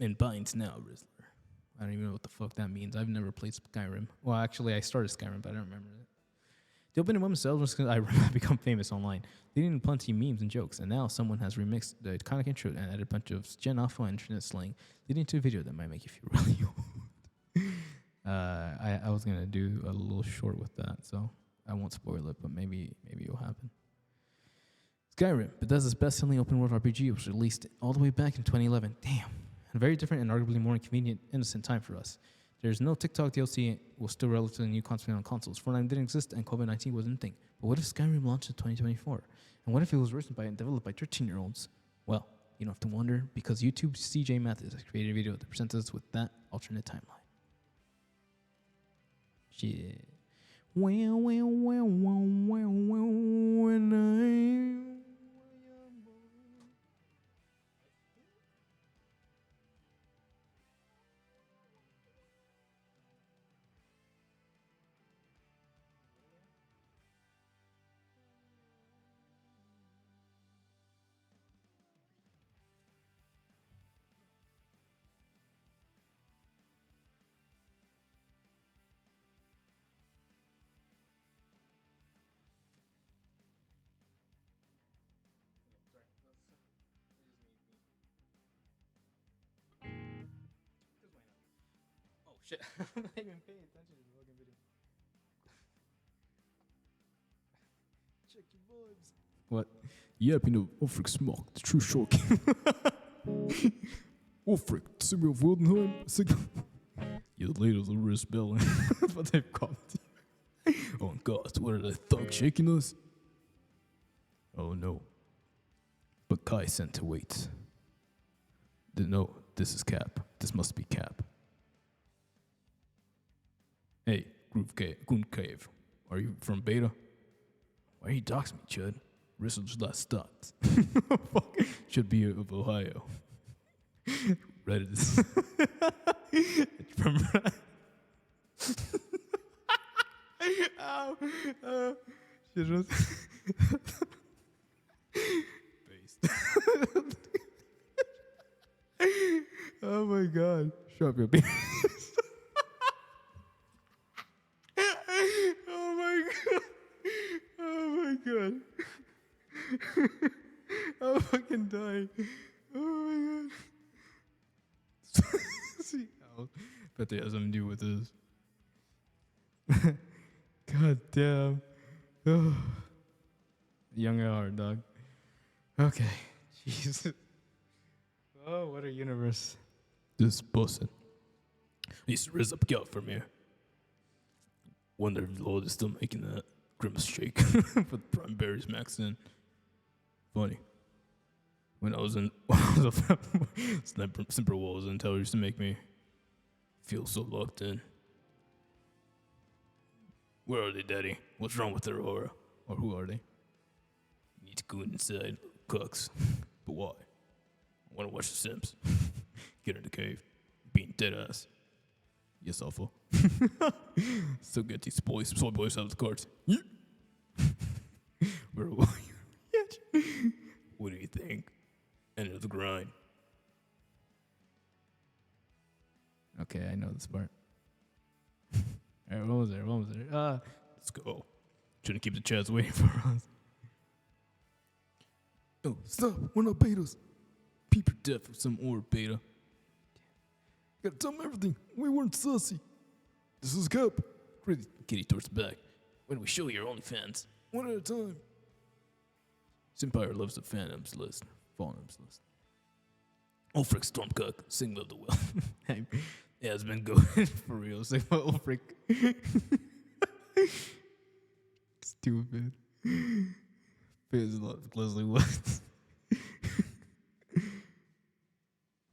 in binds now, Rizzler. I don't even know what the fuck that means. I've never played Skyrim. Well, actually, I started Skyrim, but I don't remember it. The opening one themselves was I become famous online, leading to plenty of memes and jokes, and now someone has remixed the iconic intro and added a bunch of Gen Alpha and internet slang, leading to a video that might make you feel really old. I was gonna do a little short with that, so I won't spoil it, but maybe it'll happen. Skyrim, Bethesda's best-selling open-world RPG, was released all the way back in 2011. Damn, a very different and arguably more inconvenient, innocent time for us. There's no TikTok DLC, was still relatively new constantly on consoles. Fortnite didn't exist, and COVID-19 wasn't a thing. But what if Skyrim launched in 2024? And what if it was written by and developed by 13-year-olds? Well, you don't have to wonder, because YouTube's CJ Mathis has created a video that presents us with that alternate timeline. Shit. Well, when I... Shit, I'm not even paying attention to the fucking video. Check your vibes. What? Yeah, you know, Ulfric Smock, the true short king. Ulfric, Simi of Wildenheim. You're the leader of the wrist belly. That's what they've called you. Oh, God, what are the thugs shaking us? Oh, no. But Kai sent to wait. No, this is Cap. This must be Cap. Hey, Goon Cave, are you from Beta? Why are you doxing me, Chud? Rizzle's last thoughts. Should be of Ohio. Reddit is from Ow. Shit was based. Oh my God. Shut up, real penis. Oh my god. Oh my god. I'm fucking dying. Oh my god. See, I bet they have something to do with this. God damn. Oh. Young at heart, dog. Okay. Jesus. Oh, what a universe. This bussin'. He's ris up out from here. Wonder if Lord is still making that grimace shake with prime berries maxed in. Funny. When I was a Simper Walls and Teller used to make me feel so locked in. Where are they, Daddy? What's wrong with their aura? Or who are they? You need to go inside, cucks. But why? I want to watch The Sims. Get in the cave. Being dead ass. Yes, awful. So get these soy boys out of the carts. Yeah. Where are you? What do you think? End of the grind. Okay, I know this part. Alright, what was there? Let's go. Trying to keep the chats waiting for us. Oh, stop. We're not betas. Peep your death for some ore, beta. Gotta tell them everything. We weren't sussy. This is Cup. Really, kitty towards the back. When we show your OnlyFans. One at a time. Simpire loves the Phantoms list. Phantoms list. Ulfric Stormcock. Sing of the Will. Hey, yeah, it's been good. For real. Sing about Ulfric. Stupid. Feels a lot of Leslie Woods.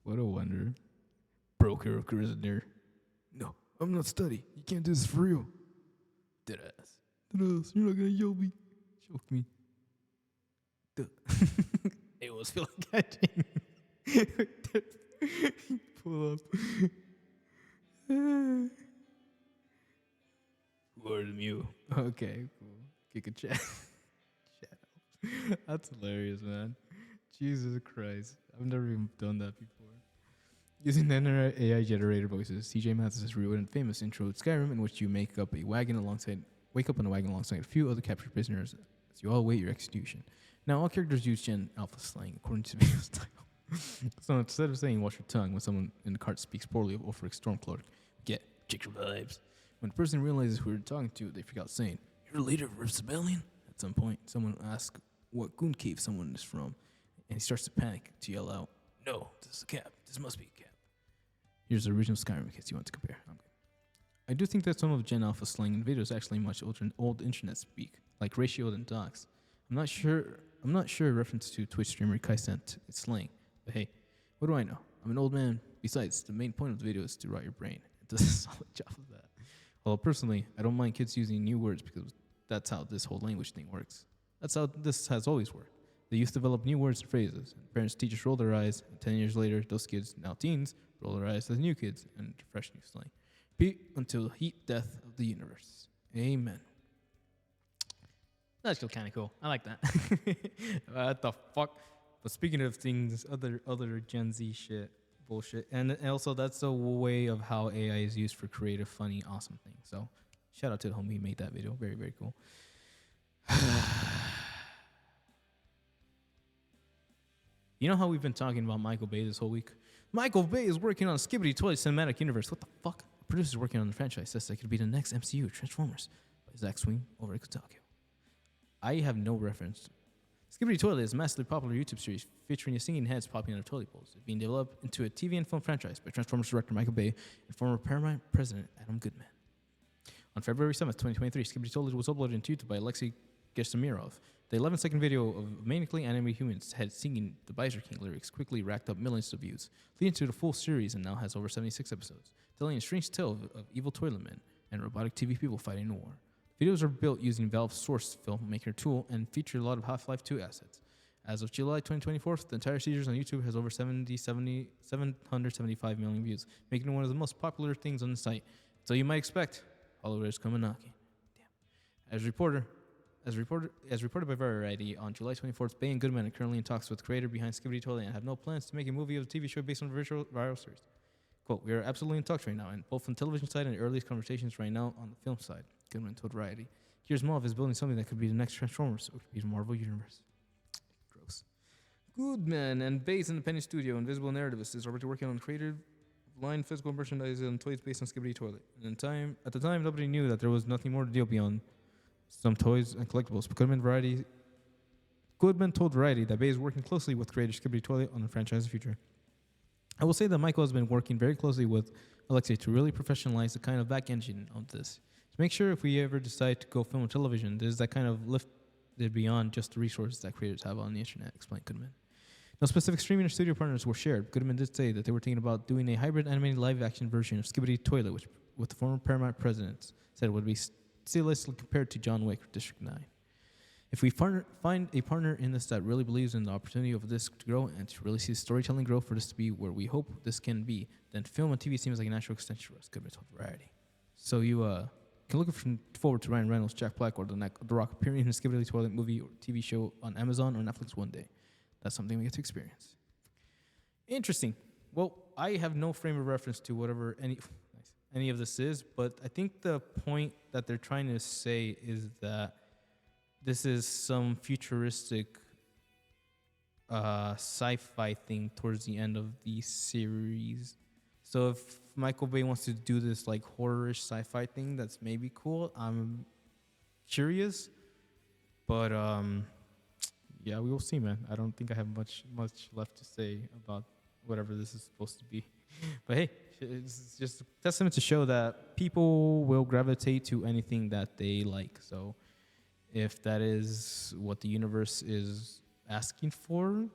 What a wonder. Broker of Grizzner. No, I'm not study. You can't do this for real. Dead ass. Dead ass. You're not gonna yell me. Choke me. Duh. It was feel like catching. Pull up. Who are the Mew? Okay, cool. Kick a chat. That's hilarious, man. Jesus Christ. I've never even done that before. Using the internet AI generated voices, CJ Mathes has rewritten a famous intro to Skyrim in which you wake up on a wagon alongside a few other captured prisoners as you all await your execution. Now, all characters use Gen Alpha slang according to the video's title. So instead of saying "wash your tongue" when someone in the cart speaks poorly of Ulfric Stormcloak, get check your vibes. When the person realizes who you're talking to, they forgot saying, "You're the leader of Rift's rebellion." At some point, someone asks what goon cave someone is from, and he starts to panic to yell out, "No, this is a cap. This must be a cap." Here's the original Skyrim in case you want to compare. Okay. I do think that some of Gen Alpha slang in videos is actually much old internet speak, like ratioed and docs. I'm not sure reference to Twitch streamer Kai sent it's slang, but hey, what do I know? I'm an old man. Besides, the main point of the video is to rot your brain. It does a solid job of that. Although personally, I don't mind kids using new words because that's how this whole language thing works. That's how this has always worked. The youth develop new words and phrases, and parents, teachers roll their eyes, and 10 years later, those kids, now teens, roll their eyes as new kids and fresh new slang. Beat until the heat death of the universe. Amen. That's still kind of cool. I like that. What the fuck? But speaking of things, other Gen Z shit, bullshit, and also that's a way of how AI is used for creative, funny, awesome things. So shout out to the homie who made that video. Very, very cool. You know how we've been talking about Michael Bay this whole week? Michael Bay is working on Skibbity Toilet Cinematic Universe. What the fuck? The producer's working on the franchise. Says that could be the next MCU, Transformers, by Zack Swing over at Kotaku. I have no reference. Skibbity Toilet is a massively popular YouTube series featuring the singing heads popping out of toilet bowls. It's being developed into a TV and film franchise by Transformers director Michael Bay and former Paramount president Adam Goodman. On February 7th, 2023, Skibbity Toilet was uploaded into YouTube by Alexei Gesamirov. The 11-second video of manically animated humans head singing the Bison King lyrics quickly racked up millions of views, leading to the full series and now has over 76 episodes, telling a strange tale of evil toilet men and robotic TV people fighting a war. Videos are built using Valve's Source filmmaker tool and feature a lot of Half-Life 2 assets. As of July 2024, the entire series on YouTube has over 775 million views, making it one of the most popular things on the site. So you might expect, Hollywood is coming knocking. Damn. As reported by Variety on July 24th, Bay and Goodman are currently in talks with the creator behind Skibbity Toilet and have no plans to make a movie of the TV show based on the viral series. quote, "We are absolutely in talks right now, and both on the television side and the earliest conversations right now on the film side." Goodman told Variety. Asimov is building something that could be the next Transformers, or it could be the Marvel Universe. Gross. Goodman and Bay's independent studio, Invisible Narrativist, is already working on creative line physical merchandise and toys based on Skibidi Toilet. And at the time, nobody knew that there was nothing more to deal beyond some toys and collectibles. But Goodman told Variety that Bay is working closely with creator Skibidi Toilet on the franchise's future. I will say that Michael has been working very closely with Alexei to really professionalize the kind of back engine of this. To make sure if we ever decide to go film and television, there's that kind of lifted beyond just the resources that creators have on the internet, explained Goodman. No specific streaming or studio partners were shared. Goodman did say that they were thinking about doing a hybrid animated live-action version of Skibidi Toilet, which, with the former Paramount president, said would be stylistically compared to John Wick or District 9. If we find a partner in this that really believes in the opportunity of this to grow and to really see the storytelling grow for this to be where we hope this can be, then film and TV seems like a natural extension for us, Goodman told Variety. So you can look forward to Ryan Reynolds, Jack Black, or The Rock appearing in a Skibidi Toilet movie or TV show on Amazon or Netflix one day. That's something we get to experience. Interesting. Well, I have no frame of reference to whatever any of this is, but I think the point that they're trying to say is that this is some futuristic sci-fi thing towards the end of the series. So if Michael Bay wants to do this like horror-ish sci-fi thing, that's maybe cool. I'm curious, but yeah, we will see, man. I don't think I have much left to say about whatever this is supposed to be. But hey, it's just a testament to show that people will gravitate to anything that they like. So if that is what the universe is asking for,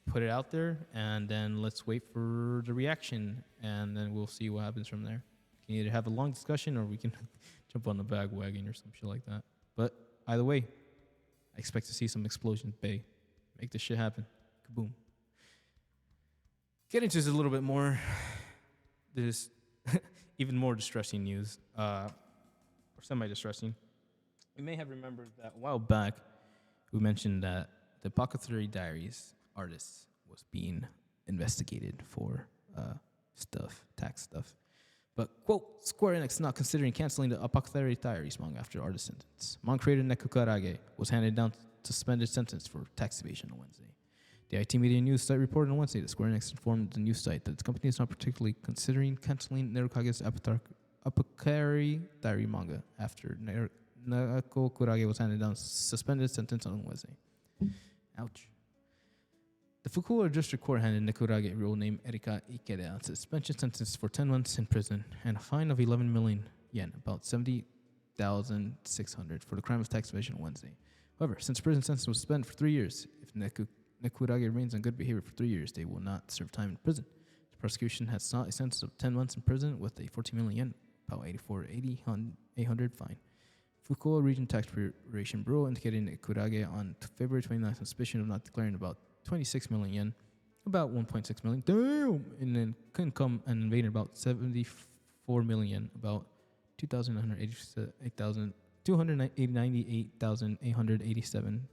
put it out there, and then let's wait for the reaction, and then we'll see what happens from there. We can either have a long discussion or we can jump on the bandwagon or some shit like that. But either way, I expect to see some explosions, Bay. Make this shit happen. Kaboom. Get into this a little bit more. There's even more distressing news, or semi-distressing. You may have remembered that a while back, we mentioned that the Apothecary Diaries artist was being investigated for tax stuff. But, quote, Square Enix not considering canceling the Apothecary Diaries manga after artist sentence. Manga creator Neko Karage was handed down suspended sentence for tax evasion on Wednesday. The IT Media News site reported on Wednesday that Square Enix informed the news site that its company is not particularly considering canceling Nerukage's Apothecary Diary manga after Neko Kurage was handed down suspended sentence on Wednesday. Ouch. The Fukuoka District Court handed Nekurage, real name Erika Ikeda, a suspension sentence for 10 months in prison and a fine of 11 million yen, about 70,600, for the crime of tax evasion on Wednesday. However, since prison sentence was suspended for 3 years, if Nekurage remains on good behavior for 3 years, they will not serve time in prison. The prosecution has sought a sentence of 10 months in prison with a 14 million yen, about 800 fine. Fukuoka Region Tax Preparation Bureau indicated Nekurage on February 29th on suspicion of not declaring about 26 million yen, about 1.6 million, damn, and then income and invaded about 74 million yen, about 298,887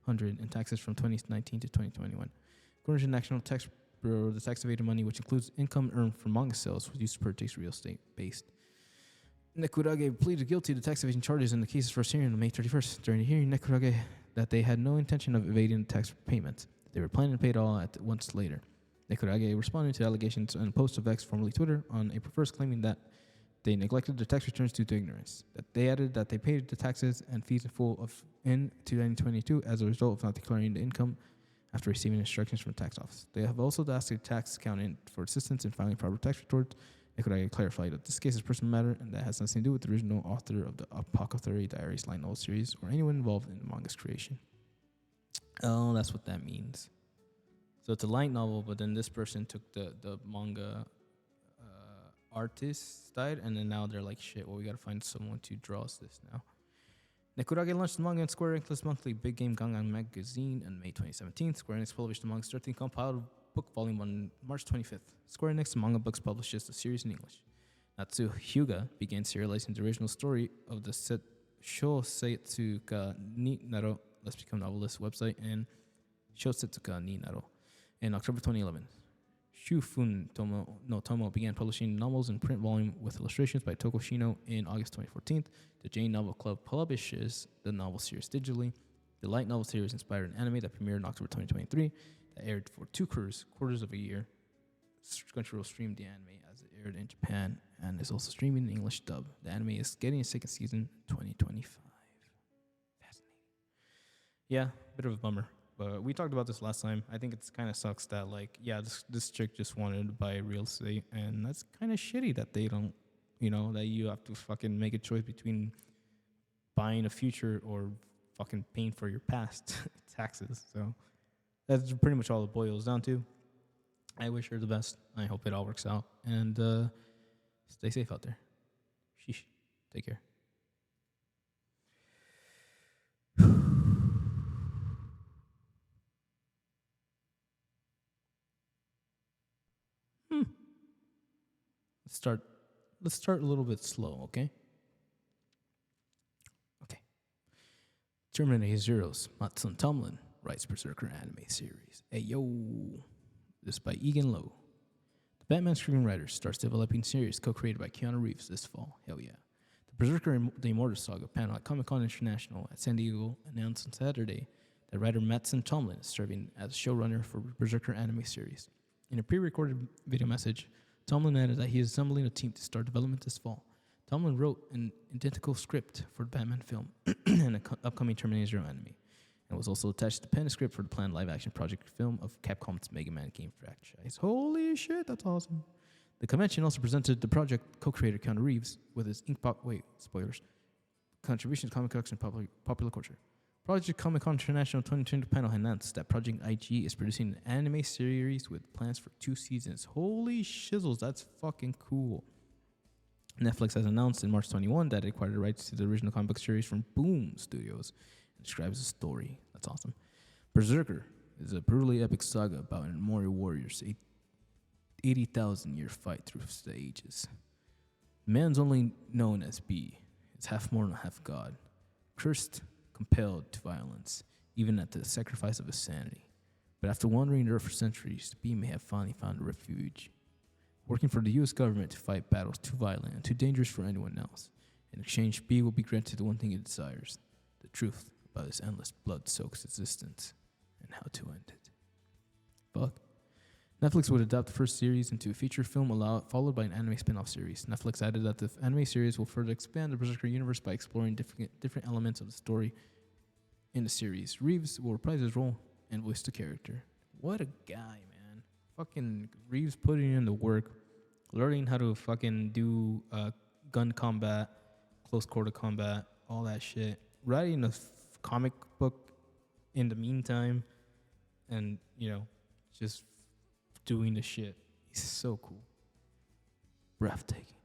in taxes from 2019 to 2021. According to the National Tax Bureau, the tax evaded money, which includes income earned from manga sales, was used to purchase real estate based. Nekurage pleaded guilty to tax evasion charges in the case's first hearing on May 31st. During the hearing, Nekurage that they had no intention of evading tax payments. They were planning to pay it all at once later. Nekurage responded to allegations on a post of X, formerly Twitter, on April 1st, claiming that they neglected their tax returns due to ignorance. That they added that they paid the taxes and fees in full in 2022 as a result of not declaring the income after receiving instructions from the tax office. They have also asked the tax accountant for assistance in filing proper tax returns. Nekurage clarified that this case is a personal matter and that has nothing to do with the original author of the Apothecary Diaries light novel series or anyone involved in the manga's creation. Oh, that's what that means. So it's a light novel, but then this person took the manga artist side, and then now they're like, shit, well, we gotta find someone to draw us this now. Nekurage launched the manga in Square Enix's monthly Big Game Gangan magazine in May 2017. Square Enix published the manga's 13th compiled book volume on March 25th. Square Enix Manga Books publishes the series in English. Natsu Hyuga began serializing the original story of the Shosetsuka ni Naro, Let's Become Novelist website, and Shosetsuka ni Naro in October 2011. Shufun no Tomo began publishing novels in print volume with illustrations by Toko Shino in August 2014. The Jane Novel Club publishes the novel series digitally. The light novel series inspired an anime that premiered in October 2023 that aired for quarters of a year. Crunchyroll streamed the anime as it aired in Japan and is also streaming in English dub. The anime is getting a second season in 2025. Fascinating. Yeah, bit of a bummer. But we talked about this last time. I think it's kind of sucks that, like, yeah, this chick just wanted to buy real estate, and that's kind of shitty that they don't, that you have to fucking make a choice between buying a future or fucking paying for your past taxes. So that's pretty much all it boils down to. I wish her the best. I hope it all works out. And stay safe out there. Sheesh. Take care. Let's start a little bit slow, okay? Okay. Terminator Zero's Matsun Tomlin writes Berserker anime series. Hey yo. This is by Egan Lowe. The Batman screenwriter starts developing series co-created by Keanu Reeves this fall. Hell yeah. The Berserker The Immortal Saga panel at Comic-Con International at San Diego announced on Saturday that writer Matsun Tomlin is serving as showrunner for Berserker anime series. In a pre-recorded video message, Tomlin added that he is assembling a team to start development this fall. Tomlin wrote an identical script for the Batman film and an upcoming Terminator Zero anime, and was also attached to the pen script for the planned live-action project film of Capcom's Mega Man game franchise. Holy shit, that's awesome. The convention also presented the project co-creator Keanu Reeves with his contributions to comic books and popular culture. Project Comic-Con International 2020 panel announced that Project IG is producing an anime series with plans for 2 seasons. Holy shizzles, that's fucking cool. Netflix has announced in March 21 that it acquired the rights to the original comic book series from Boom Studios and describes the story. That's awesome. Berserker is a brutally epic saga about an immortal warrior's 80,000-year fight through the ages. Man's only known as B. It's half mortal, half god. Cursed, compelled to violence, even at the sacrifice of his sanity. But after wandering the earth for centuries, B may have finally found a refuge, working for the U.S. government to fight battles too violent and too dangerous for anyone else. In exchange, B will be granted the one thing he desires, the truth about his endless blood-soaked existence and how to end it. Fuck. Netflix would adapt the first series into a feature film, followed by an anime spin-off series. Netflix added that the anime series will further expand the Berserker universe by exploring different elements of the story in the series. Reeves will reprise his role and voice the character. What a guy, man. Fucking Reeves putting in the work, learning how to fucking do gun combat, close quarter combat, all that shit. Writing a comic book in the meantime, and, just doing the shit. He's so cool. Breathtaking.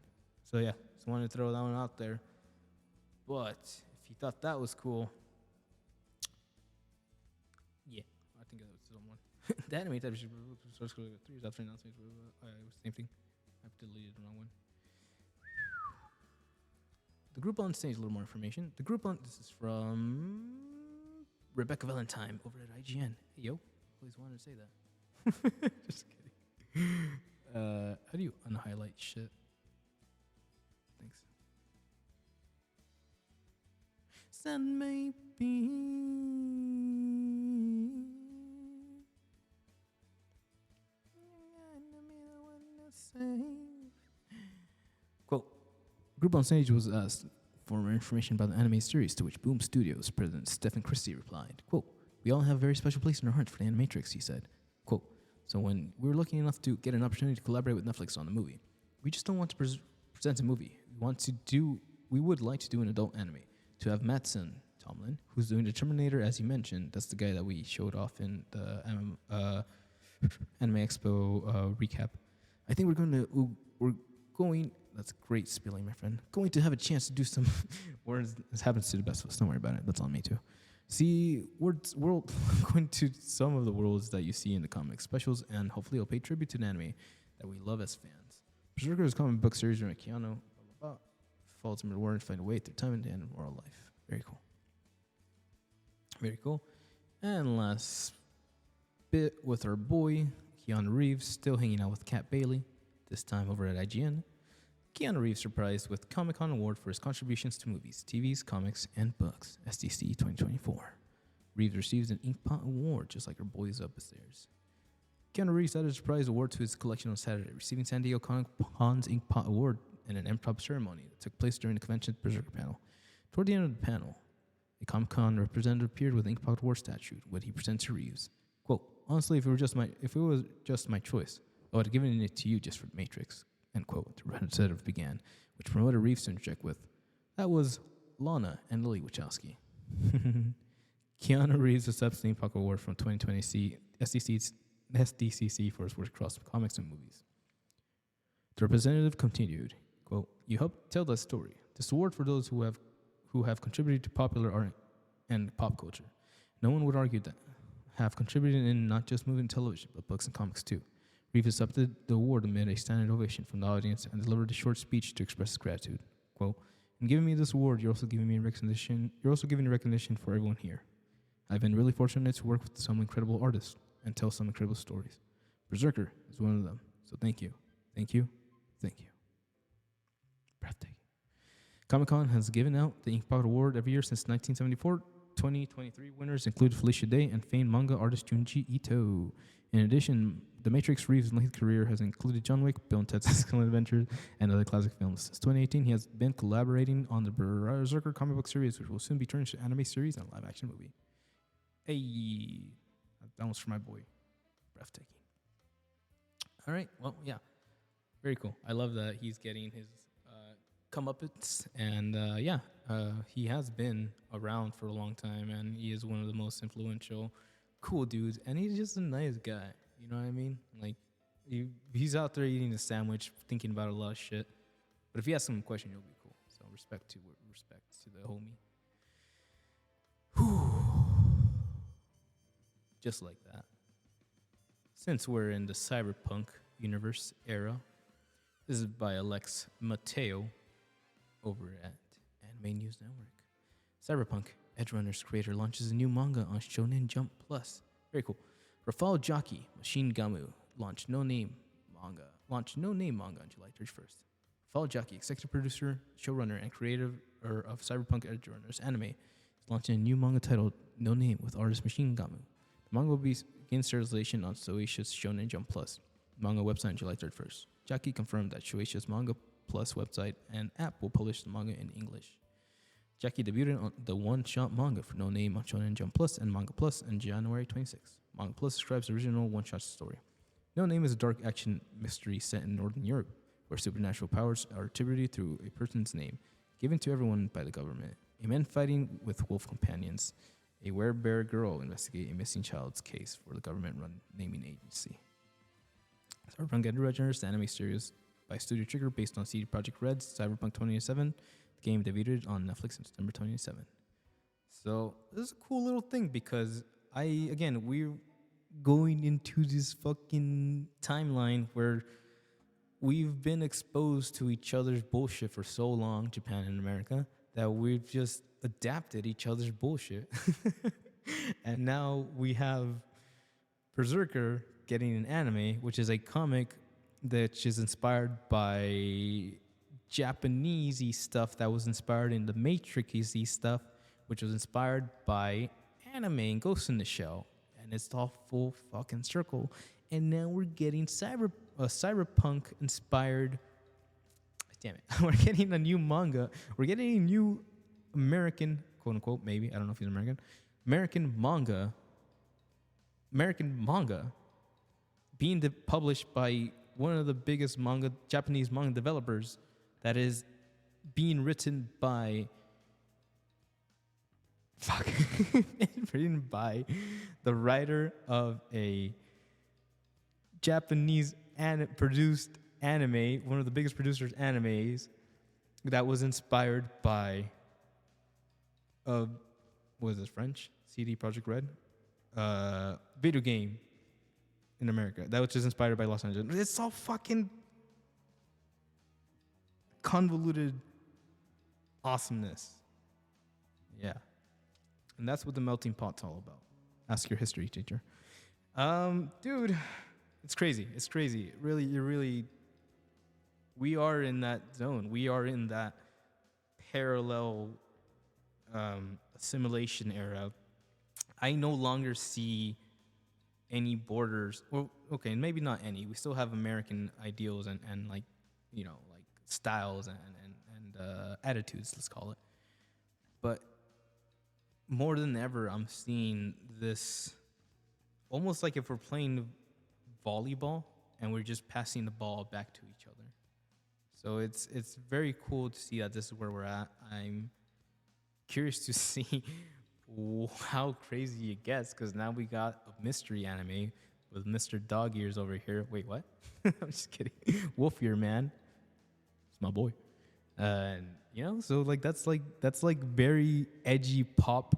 So yeah, just wanted to throw that one out there. But if you thought that was cool, yeah, I think that was someone. The anime type should source code 3 is after announcements. Same thing. I've deleted the wrong one. The group on stage, a little more information. This is from Rebecca Valentine over at IGN. Hey, yo, always wanted to say that. Just kidding. How do you unhighlight shit? Thanks. Send me Quote, group on stage was asked for more information about the anime series, to which Boom Studios president Stephen Christie replied, quote, we all have a very special place in our hearts for the Animatrix, he said. Quote, so when we were lucky enough to get an opportunity to collaborate with Netflix on the movie, we just don't want to present a movie. We would like to do an adult anime. To have Matsun Tomlin, who's doing the Terminator, as you mentioned, that's the guy that we showed off in the Anime Expo recap. I think we're going, that's great spelling, my friend, going to have a chance to do some words. This happens to the best of us, don't worry about it, that's on me too. See, we're going to some of the worlds that you see in the comic specials, and hopefully it'll pay tribute to an anime that we love as fans. Berserker is a comic book series where Keanu falls into the war and find a way through time and the end of moral life. Very cool. Very cool. And last bit with our boy Keanu Reeves still hanging out with Kat Bailey, this time over at IGN. Keanu Reeves surprised with Comic-Con Award for his contributions to movies, TVs, comics, and books, SDCC 2024. Reeves receives an Inkpot Award, just like her boys upstairs. Keanu Reeves added a surprise award to his collection on Saturday, receiving Sandiego Comic-Con's Inkpot Award in an improv ceremony that took place during the convention's Berserker panel. Toward the end of the panel, a Comic-Con representative appeared with an Inkpot Award statue, which he presented to Reeves. Quote, honestly, if it was just my choice, I would have given it to you just for the Matrix, end quote, the representative began, which promoted Reeves to interject with, that was Lana and Lily Wachowski. Keanu Reeves accepts the Inkpot Award from 2020 SDCC for his work across comics and movies. The representative continued, quote, you helped tell that story. This award for those who have contributed to popular art and pop culture. No one would argue that have contributed in not just movie and television, but books and comics too. Reeves accepted the award amid a standing ovation from the audience and delivered a short speech to express his gratitude. Quote, in giving me this award, you're also giving me recognition for everyone here. I've been really fortunate to work with some incredible artists and tell some incredible stories. Berserker is one of them. So thank you. Thank you. Thank you. Breathtaking. Comic-Con has given out the Inkpot Award every year since 1974. 2023 winners include Felicia Day and famed manga artist Junji Ito. In addition, The Matrix Reeves' lengthy career has included John Wick, Bill and Ted's Excellent Adventures, and other classic films. Since 2018, he has been collaborating on the Berserker comic book series, which will soon be turned into an anime series and a live-action movie. Hey, that was for my boy. Breathtaking. All right, well, yeah, very cool. I love that he's getting his comeuppance, and he has been around for a long time, and he is one of the most influential, cool dudes, and he's just a nice guy. You know what I mean? Like, he's out there eating a sandwich, thinking about a lot of shit. But if you ask him a question, he'll be cool. So respect to the homie. Whew. Just like that. Since we're in the cyberpunk universe era, this is by Alex Mateo over at Anime News Network. Cyberpunk Edgerunners creator launches a new manga on Shonen Jump Plus. Very cool. Rafal Jockey Machine Gamu launched No Name manga on July 31st. Rafal Jockey, executive producer, showrunner, and creator of Cyberpunk Edgerunners anime, is launching a new manga titled No Name with artist Machine Gamu. The manga will begin serialization on Shueisha's Shonen Jump Plus manga website on July 31st. Jockey confirmed that Shueisha's Manga Plus website and app will publish the manga in English. Jackie debuted on the one-shot manga for No Name on Shonen Jump Plus and Manga Plus on January 26. Manga Plus describes the original one-shot story. No Name is a dark action mystery set in Northern Europe, where supernatural powers are attributed through a person's name, given to everyone by the government. A man fighting with wolf companions, a werebear girl investigate a missing child's case for the government-run naming agency. Cyberpunk Edgerunners, the anime series by Studio Trigger based on CD Projekt Red's Cyberpunk 2077. The game debuted on Netflix in September 2027. So this is a cool little thing because we're going into this fucking timeline where we've been exposed to each other's bullshit for so long, Japan and America, that we've just adapted each other's bullshit. And now we have Berserker getting an anime, which is a comic that is inspired by Japanese-y stuff that was inspired in the Matrix-y stuff, which was inspired by anime and Ghost in the Shell. And it's all full fucking circle. And now we're getting cyberpunk-inspired... Damn it. We're getting a new manga. We're getting a new American, quote-unquote, maybe, I don't know if he's American, American manga being published by one of the biggest Japanese manga developers that is being written by written by the writer of a Japanese produced anime, one of the biggest producers animes that was inspired by was it French? CD Projekt Red? Video game in America. That was just inspired by Los Angeles. It's all fucking convoluted awesomeness. Yeah. And that's what the melting pot's all about. Ask your history teacher. Dude, It's crazy. It's crazy. Really, you really. We are in that zone. We are in that parallel assimilation era. I no longer see any borders. Well, okay, maybe not any. We still have American ideals and like, like styles and attitudes. Let's call it. But more than ever, I'm seeing this almost like if we're playing volleyball and we're just passing the ball back to each other. So it's very cool to see that this is where we're at. I'm curious to see how crazy it gets, because now we got a mystery anime with Mr. Dog Ears over here. Wait, what? I'm just kidding. Wolf Ear Man. It's my boy. And so like that's like very edgy Pulp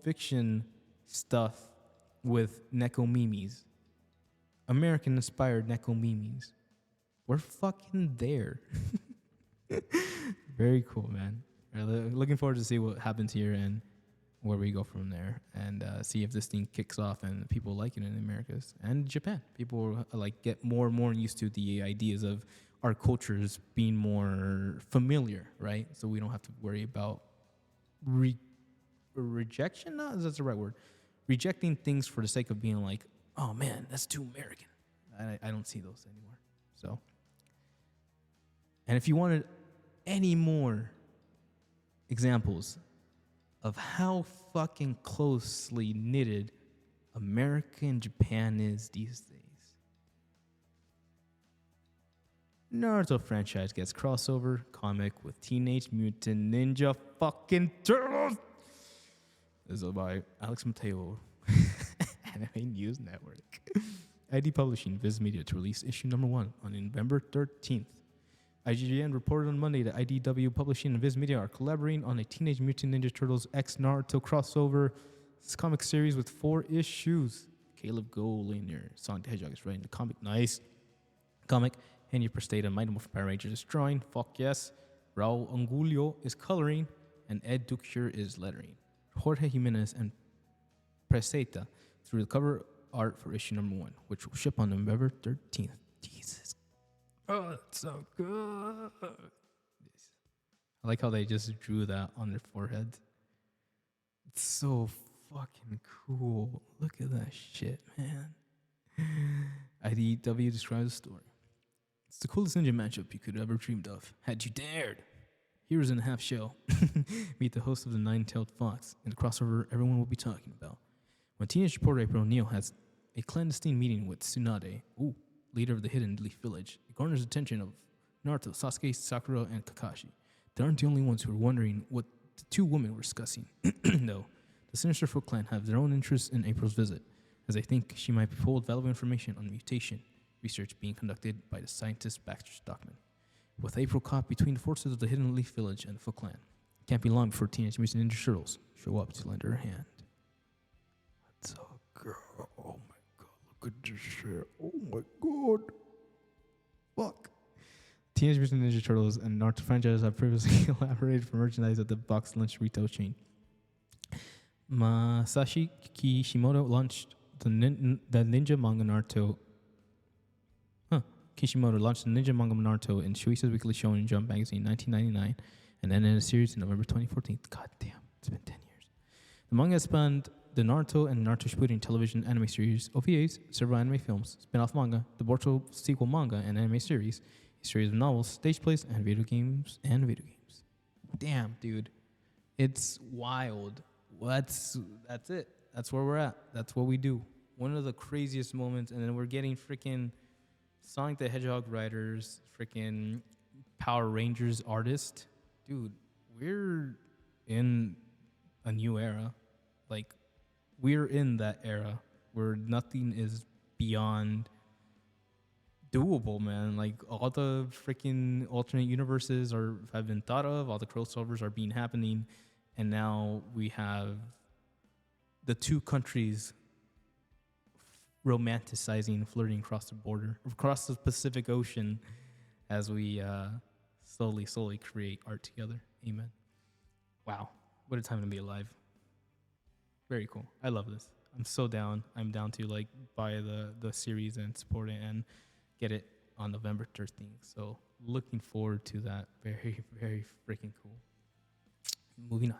Fiction stuff with Neko Mimis. American inspired Neko Mimis. We're fucking there. Very cool, man. Looking forward to see what happens here and where we go from there, and see if this thing kicks off and people like it in the Americas and Japan. People like get more and more used to the ideas of our cultures being more familiar, right? So we don't have to worry about rejection. No, that's the right word. Rejecting things for the sake of being like, oh man, that's too American. I don't see those anymore. So, and if you wanted any more examples of how fucking closely knitted America and Japan is these days, Naruto franchise gets crossover comic with Teenage Mutant Ninja fucking Turtles. This is by Alex Mateo, Anime News Network. ID Publishing, Viz Media to release issue number 1 on November 13th. IGN reported on Monday that IDW Publishing and Viz Media are collaborating on a Teenage Mutant Ninja Turtles X Naruto crossover comic series with 4 issues. Caleb Goliner, Sonic the Hedgehog is writing the comic. Nice. Comic. Henry Prestata, Mighty Morphin Power Rangers is drawing. Fuck yes. Raul Angulio is coloring. And Ed Ducure is lettering. Jorge Jimenez and Prestata through the cover art for issue number 1, which will ship on November 13th. Jesus. Oh, it's so good. I like how they just drew that on their forehead. It's so fucking cool. Look at that shit, man. IDW describes the story. It's the coolest ninja matchup you could have ever dreamed of, had you dared. Heroes in a half shell. Meet the host of the Nine-Tailed Fox in the crossover everyone will be talking about. When teenage reporter April O'Neil has a clandestine meeting with Tsunade, leader of the Hidden Leaf Village, it garners attention of Naruto, Sasuke, Sakura, and Kakashi. They aren't the only ones who are wondering what the two women were discussing. No, the Sinister Foot Clan have their own interests in April's visit, as they think she might hold valuable information on mutation research being conducted by the scientist Baxter Stockman. With April caught between the forces of the Hidden Leaf Village and the Foot Clan, it can't be long before Teenage Mutant Ninja Turtles show up to lend her a hand. That's a girl. Oh my god, look at this shit. Oh my god. Fuck. Teenage Mutant Ninja Turtles and Naruto franchise have previously collaborated for merchandise at the box lunch retail chain. Masashi Kishimoto launched the Ninja manga Naruto. Kishimoto launched the Ninja manga Naruto in Shueisha's Weekly Shonen Jump magazine in 1999 and ended a series in November 2014. God damn, it's been 10 years. The manga spanned the Naruto and Naruto Shippuden television anime series, OVAs, several anime films, spin-off manga, the Boruto sequel manga and anime series, a series of novels, stage plays, and video games. Damn, dude. It's wild. That's it. That's where we're at. That's what we do. One of the craziest moments, and then we're getting freaking Sonic the Hedgehog writers, freaking Power Rangers artist. Dude, we're in a new era. Like, we're in that era where nothing is beyond doable, man. Like, all the freaking alternate universes have been thought of, all the crossovers are happening, and now we have the two countries romanticizing, flirting across the border, across the Pacific Ocean, as we slowly create art together. Amen. Wow, what a time to be alive. Very cool. I love this. I'm so down. I'm down to like buy the series and support it and get it on November 13th. So looking forward to that. Very, very freaking cool. Moving on.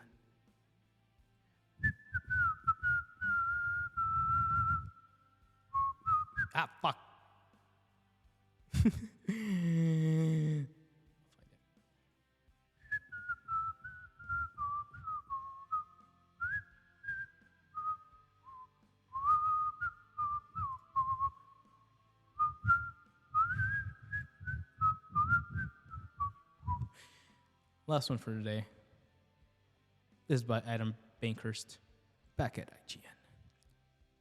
Ah, fuck. Last one for today. This is by Adam Bankhurst, back at IGN.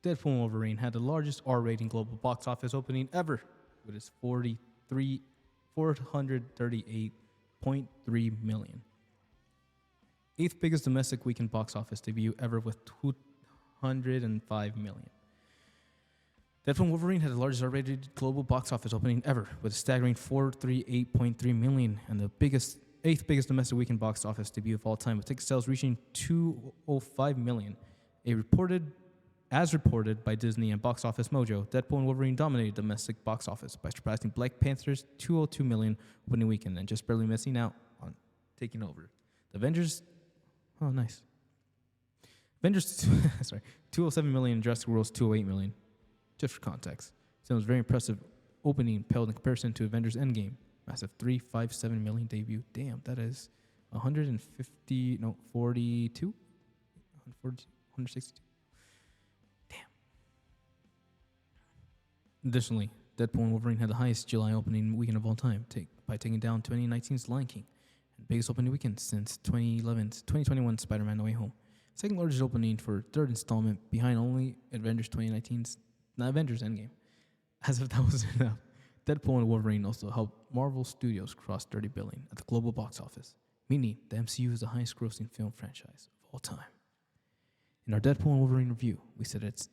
Deadpool and Wolverine had the largest R-rating global box office opening ever, with its 438.3 million. Eighth biggest domestic weekend box office debut ever with 205 million. Deadpool and Wolverine had the largest R-rated global box office opening ever, with a staggering 438.3 million, and the eighth biggest domestic weekend box office debut of all time, with ticket sales reaching 205 million. As reported by Disney and Box Office Mojo, Deadpool and Wolverine dominated domestic box office by surpassing Black Panther's 202 million opening weekend and just barely missing out on taking over. The Avengers, oh nice. Avengers, 207 million and Jurassic World's 208 million. Just for context, so it was very impressive opening paled in comparison to Avengers Endgame. Massive 357 million debut. Damn, that is 162? 162. Damn. Additionally, Deadpool and Wolverine had the highest July opening weekend of all time, by taking down 2019's Lion King, and biggest opening weekend since 2021's Spider-Man No Way Home. Second largest opening for third installment, behind only Avengers 2019's Avengers Endgame. As if that wasn't enough, Deadpool and Wolverine also helped Marvel Studios cross 30 billion at the global box office, meaning the MCU is the highest grossing film franchise of all time. In our Deadpool and Wolverine review, we said it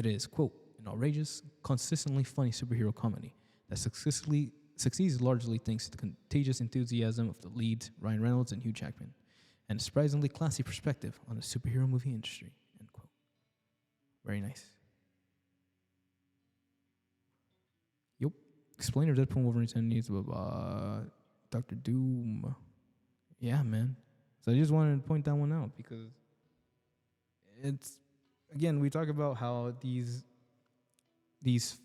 is, quote, an outrageous, consistently funny superhero comedy that succeeds largely thanks to the contagious enthusiasm of the leads, Ryan Reynolds and Hugh Jackman, and a surprisingly classy perspective on the superhero movie industry, end quote. Very nice. Explainer Deadpool and Wolverine needs Dr. Doom. Yeah, man. So I just wanted to point that one out because it's, again, we talk about how these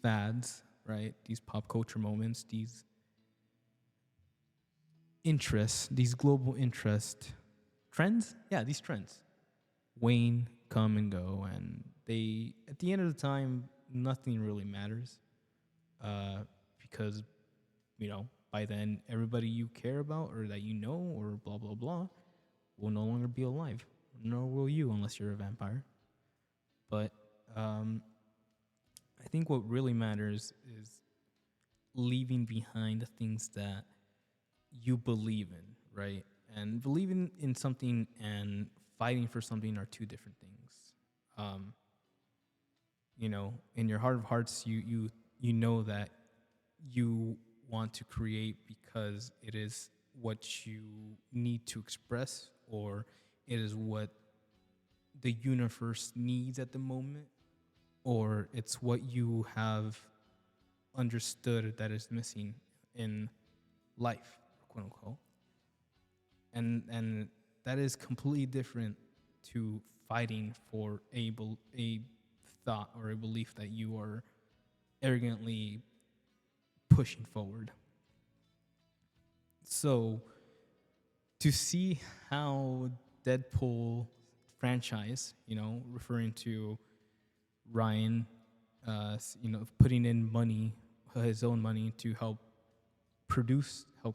fads, right? These pop culture moments, these interests, these global interest trends. Yeah, these trends wane, come and go, and they, at the end of the time, nothing really matters. Because, by then everybody you care about or that you know or blah, blah, blah will no longer be alive. Nor will you unless you're a vampire. But I think what really matters is leaving behind the things that you believe in, right? And believing in something and fighting for something are two different things. In your heart of hearts, you know that you want to create because it is what you need to express, or it is what the universe needs at the moment, or it's what you have understood that is missing in life, quote unquote. And that is completely different to fighting for a thought or a belief that you are arrogantly pushing forward. So to see how Deadpool franchise, referring to Ryan, putting in money, his own money to help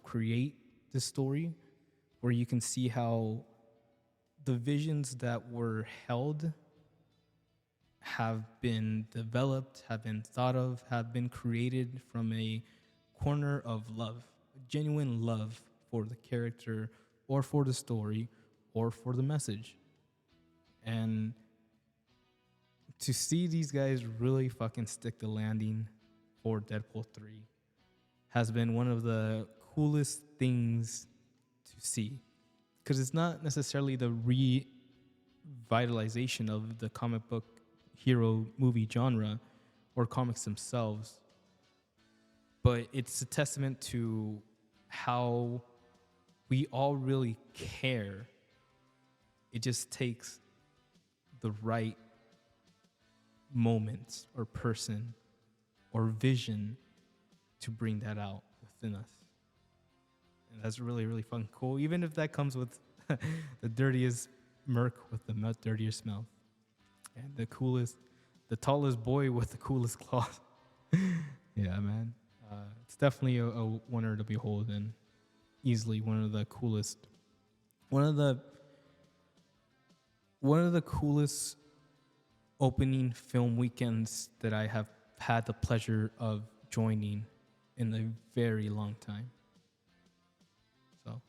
create this story, where you can see how the visions that were held have been developed, have been thought of, have been created from a corner of love, genuine love for the character or for the story or for the message. And to see these guys really fucking stick the landing for Deadpool 3 has been one of the coolest things to see. Because it's not necessarily the revitalization of the comic book superhero movie genre or comics themselves, but it's a testament to how we all really care. It just takes the right moment or person or vision to bring that out within us. And that's really, really fun, cool. Even if that comes with the dirtiest Merc with the dirtiest mouth, and the tallest boy with the coolest claws. Yeah, man. It's definitely a wonder to behold, and easily one of the coolest opening film weekends that I have had the pleasure of joining in a very long time. So,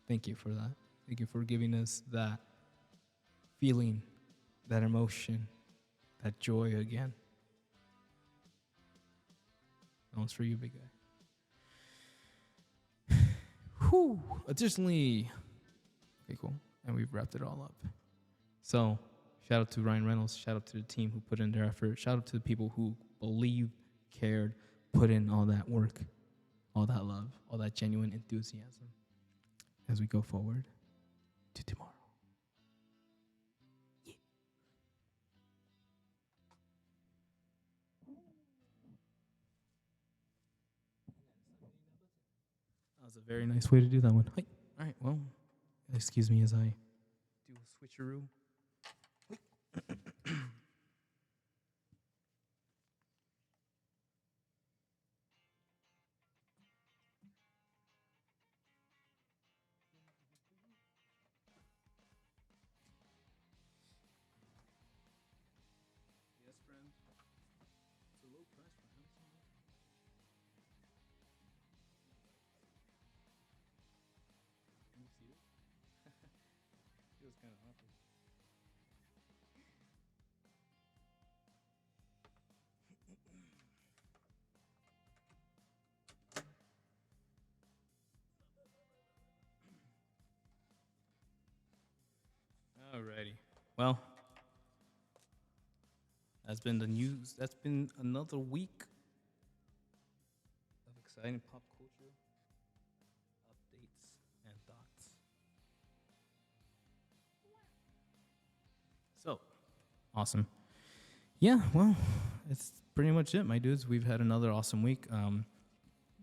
thank you for that. Thank you for giving us that feeling, that emotion, that joy again. That one's for you, big guy. Whew. Additionally, okay, cool. And we've wrapped it all up. So, shout out to Ryan Reynolds. Shout out to the team who put in their effort. Shout out to the people who believed, cared, put in all that work, all that love, all that genuine enthusiasm as we go forward to tomorrow. Yeah. That was a very nice way to do that one. Hi. All right, well, excuse me as I do a switcheroo. Yes, friend. It's a low price for him. Can you see it? It was kind of awkward. Alrighty. Well, that's been the news. That's been another week of exciting pop culture updates and thoughts. So, awesome. Yeah, well, it's pretty much it, my dudes. We've had another awesome week.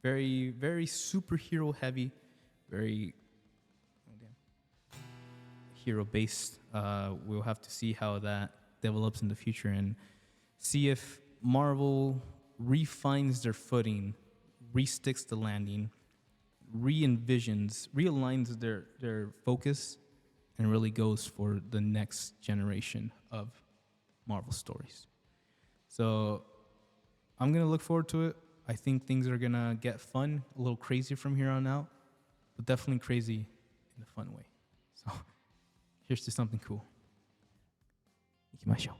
Very, very superhero heavy, very hero based. We'll have to see how that develops in the future and see if Marvel refines their footing, resticks the landing, realigns their focus, and really goes for the next generation of Marvel stories. So I'm going to look forward to it. I think things are going to get fun, a little crazy from here on out, but definitely crazy in a fun way. So here's to something cool. 行きましょう.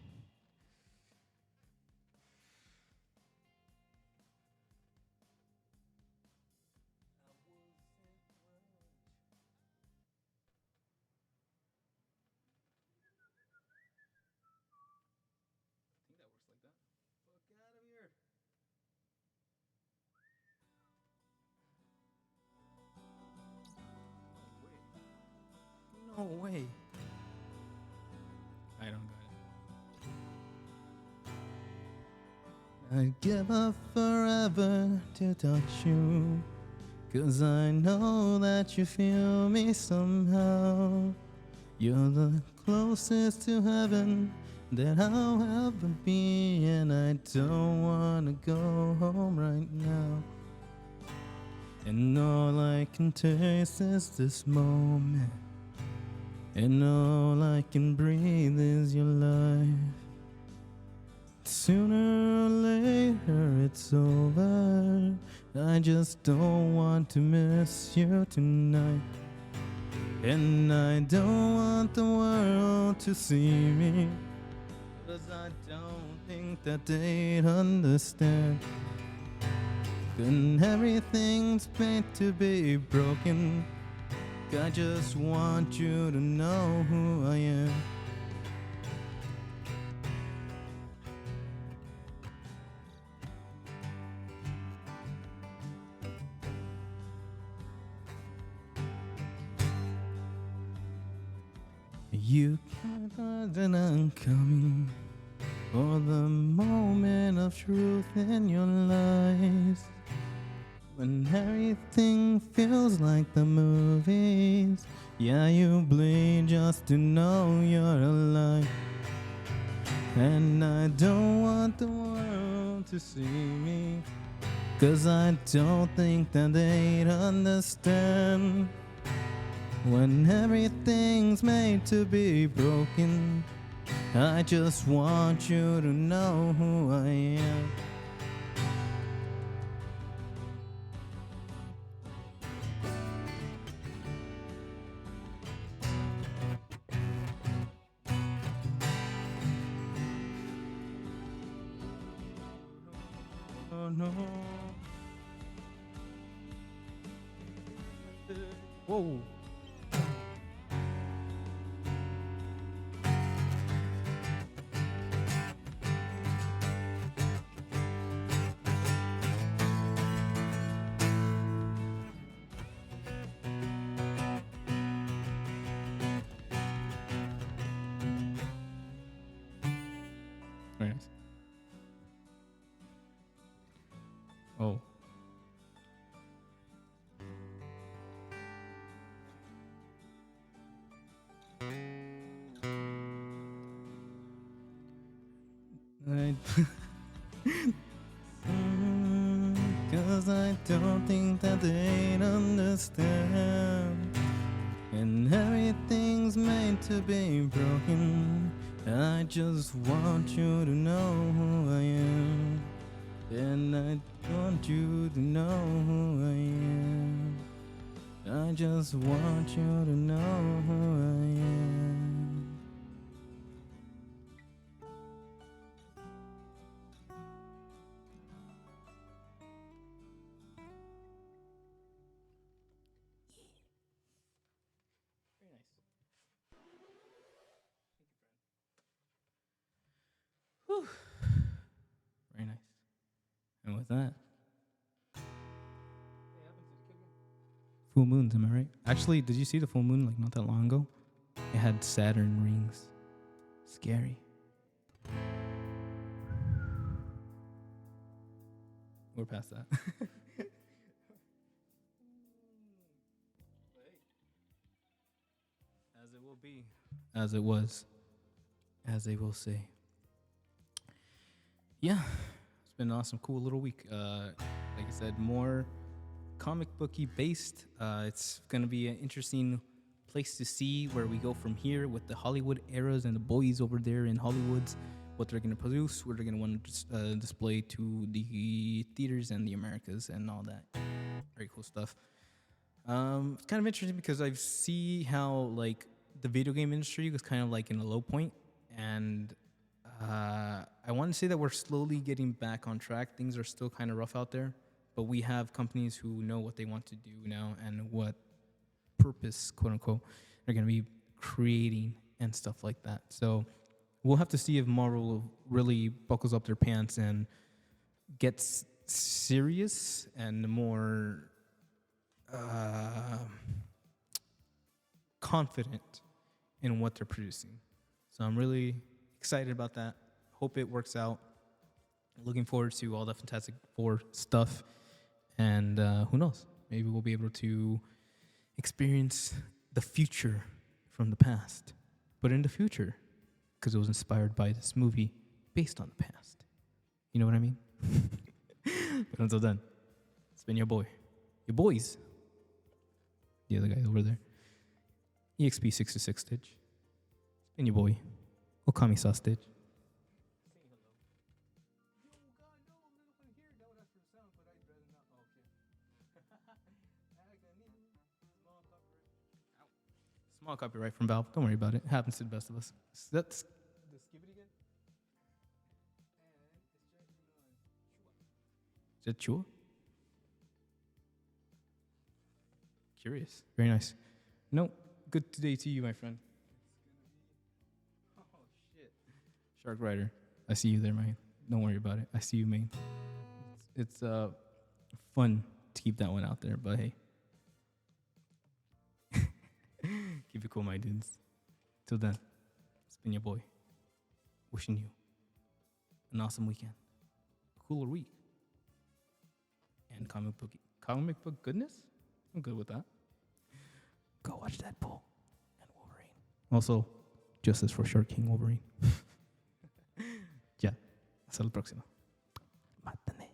No way. I don't got it. I'd give up forever to touch you, 'cause I know that you feel me somehow. You're the closest to heaven that I'll ever be, and I don't wanna go home right now. And all I can taste is this moment, and all I can breathe is your life. Sooner or later it's over. I just don't want to miss you tonight. And I don't want the world to see me, 'cause I don't think that they'd understand. And everything's meant to be broken. I just want you to know who I am. You can't that I'm coming for the moment of truth in your lies. When everything feels like the movies, yeah, you bleed just to know you're alive. And I don't want the world to see me, 'cause I don't think that they'd understand. When everything's made to be broken, I just want you to know who I am. Oh no. Whoa. Very nice. Oh. Cause I don't think that they'd understand. And everything's made to be broken. I just want you to know who I am. And I want you to know who I am. I just want you to know who I am. Very nice. Whew. Very nice. And with that, full moons, am I right? Actually, did you see the full moon like not that long ago? It had Saturn rings. Scary. We're past that. As it will be. As it was. As they will say. Yeah. It's been an awesome, cool little week. Like I said, more comic booky based. It's going to be an interesting place to see where we go from here with the Hollywood eras and the boys over there in Hollywoods, what they're going to produce, what they're going to want to display to the theaters and the Americas and all that. Very cool stuff. It's kind of interesting because I see how like the video game industry was kind of like in a low point, and I want to say that we're slowly getting back on track. Things are still kind of rough out there, but we have companies who know what they want to do now and what purpose, quote unquote, they're going to be creating and stuff like that. So we'll have to see if Marvel really buckles up their pants and gets serious and more confident in what they're producing. So I'm really excited about that. Hope it works out. Looking forward to all the Fantastic Four stuff. And who knows? Maybe we'll be able to experience the future from the past, but in the future, because it was inspired by this movie based on the past. You know what I mean? But until then, it's been your boy. Your boys. The other guy over there. EXP66 Stitch. It's been your boy. Ookami Saw Stitch. Small copyright from Valve. Don't worry about it. It happens to the best of us. That's the skibidi again. Is that Chua? Curious. Very nice. No, good day to you, my friend. Oh, shit. Shark Rider. I see you there, man. Don't worry about it. I see you, man. It's fun to keep that one out there, but hey. Keep it cool, my dudes. Till then, it's been your boy. Wishing you an awesome weekend, cooler week, and comic book goodness. I'm good with that. Go watch Deadpool and Wolverine. Also, justice for Shark King Wolverine. Ya, hasta la próxima. Mátane.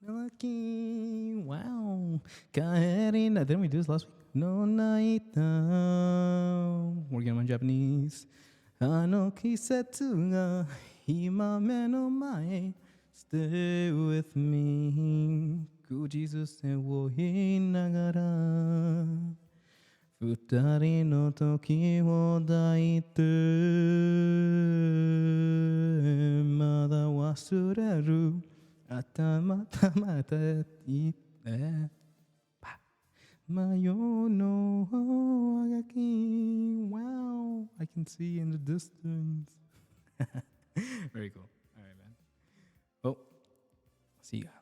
Lucky, wow. Kaerina. Didn't we do this last week? No naita. Working on Japanese. Ano kisetsu ga hima me no mae. Stay with me. Kujisuse wo hinagara. Futari no toki wo daite. Mada wasureru. Atamatamatat Mayo no agaki. Wow, I can see in the distance. Very cool. All right, man. Well, see ya.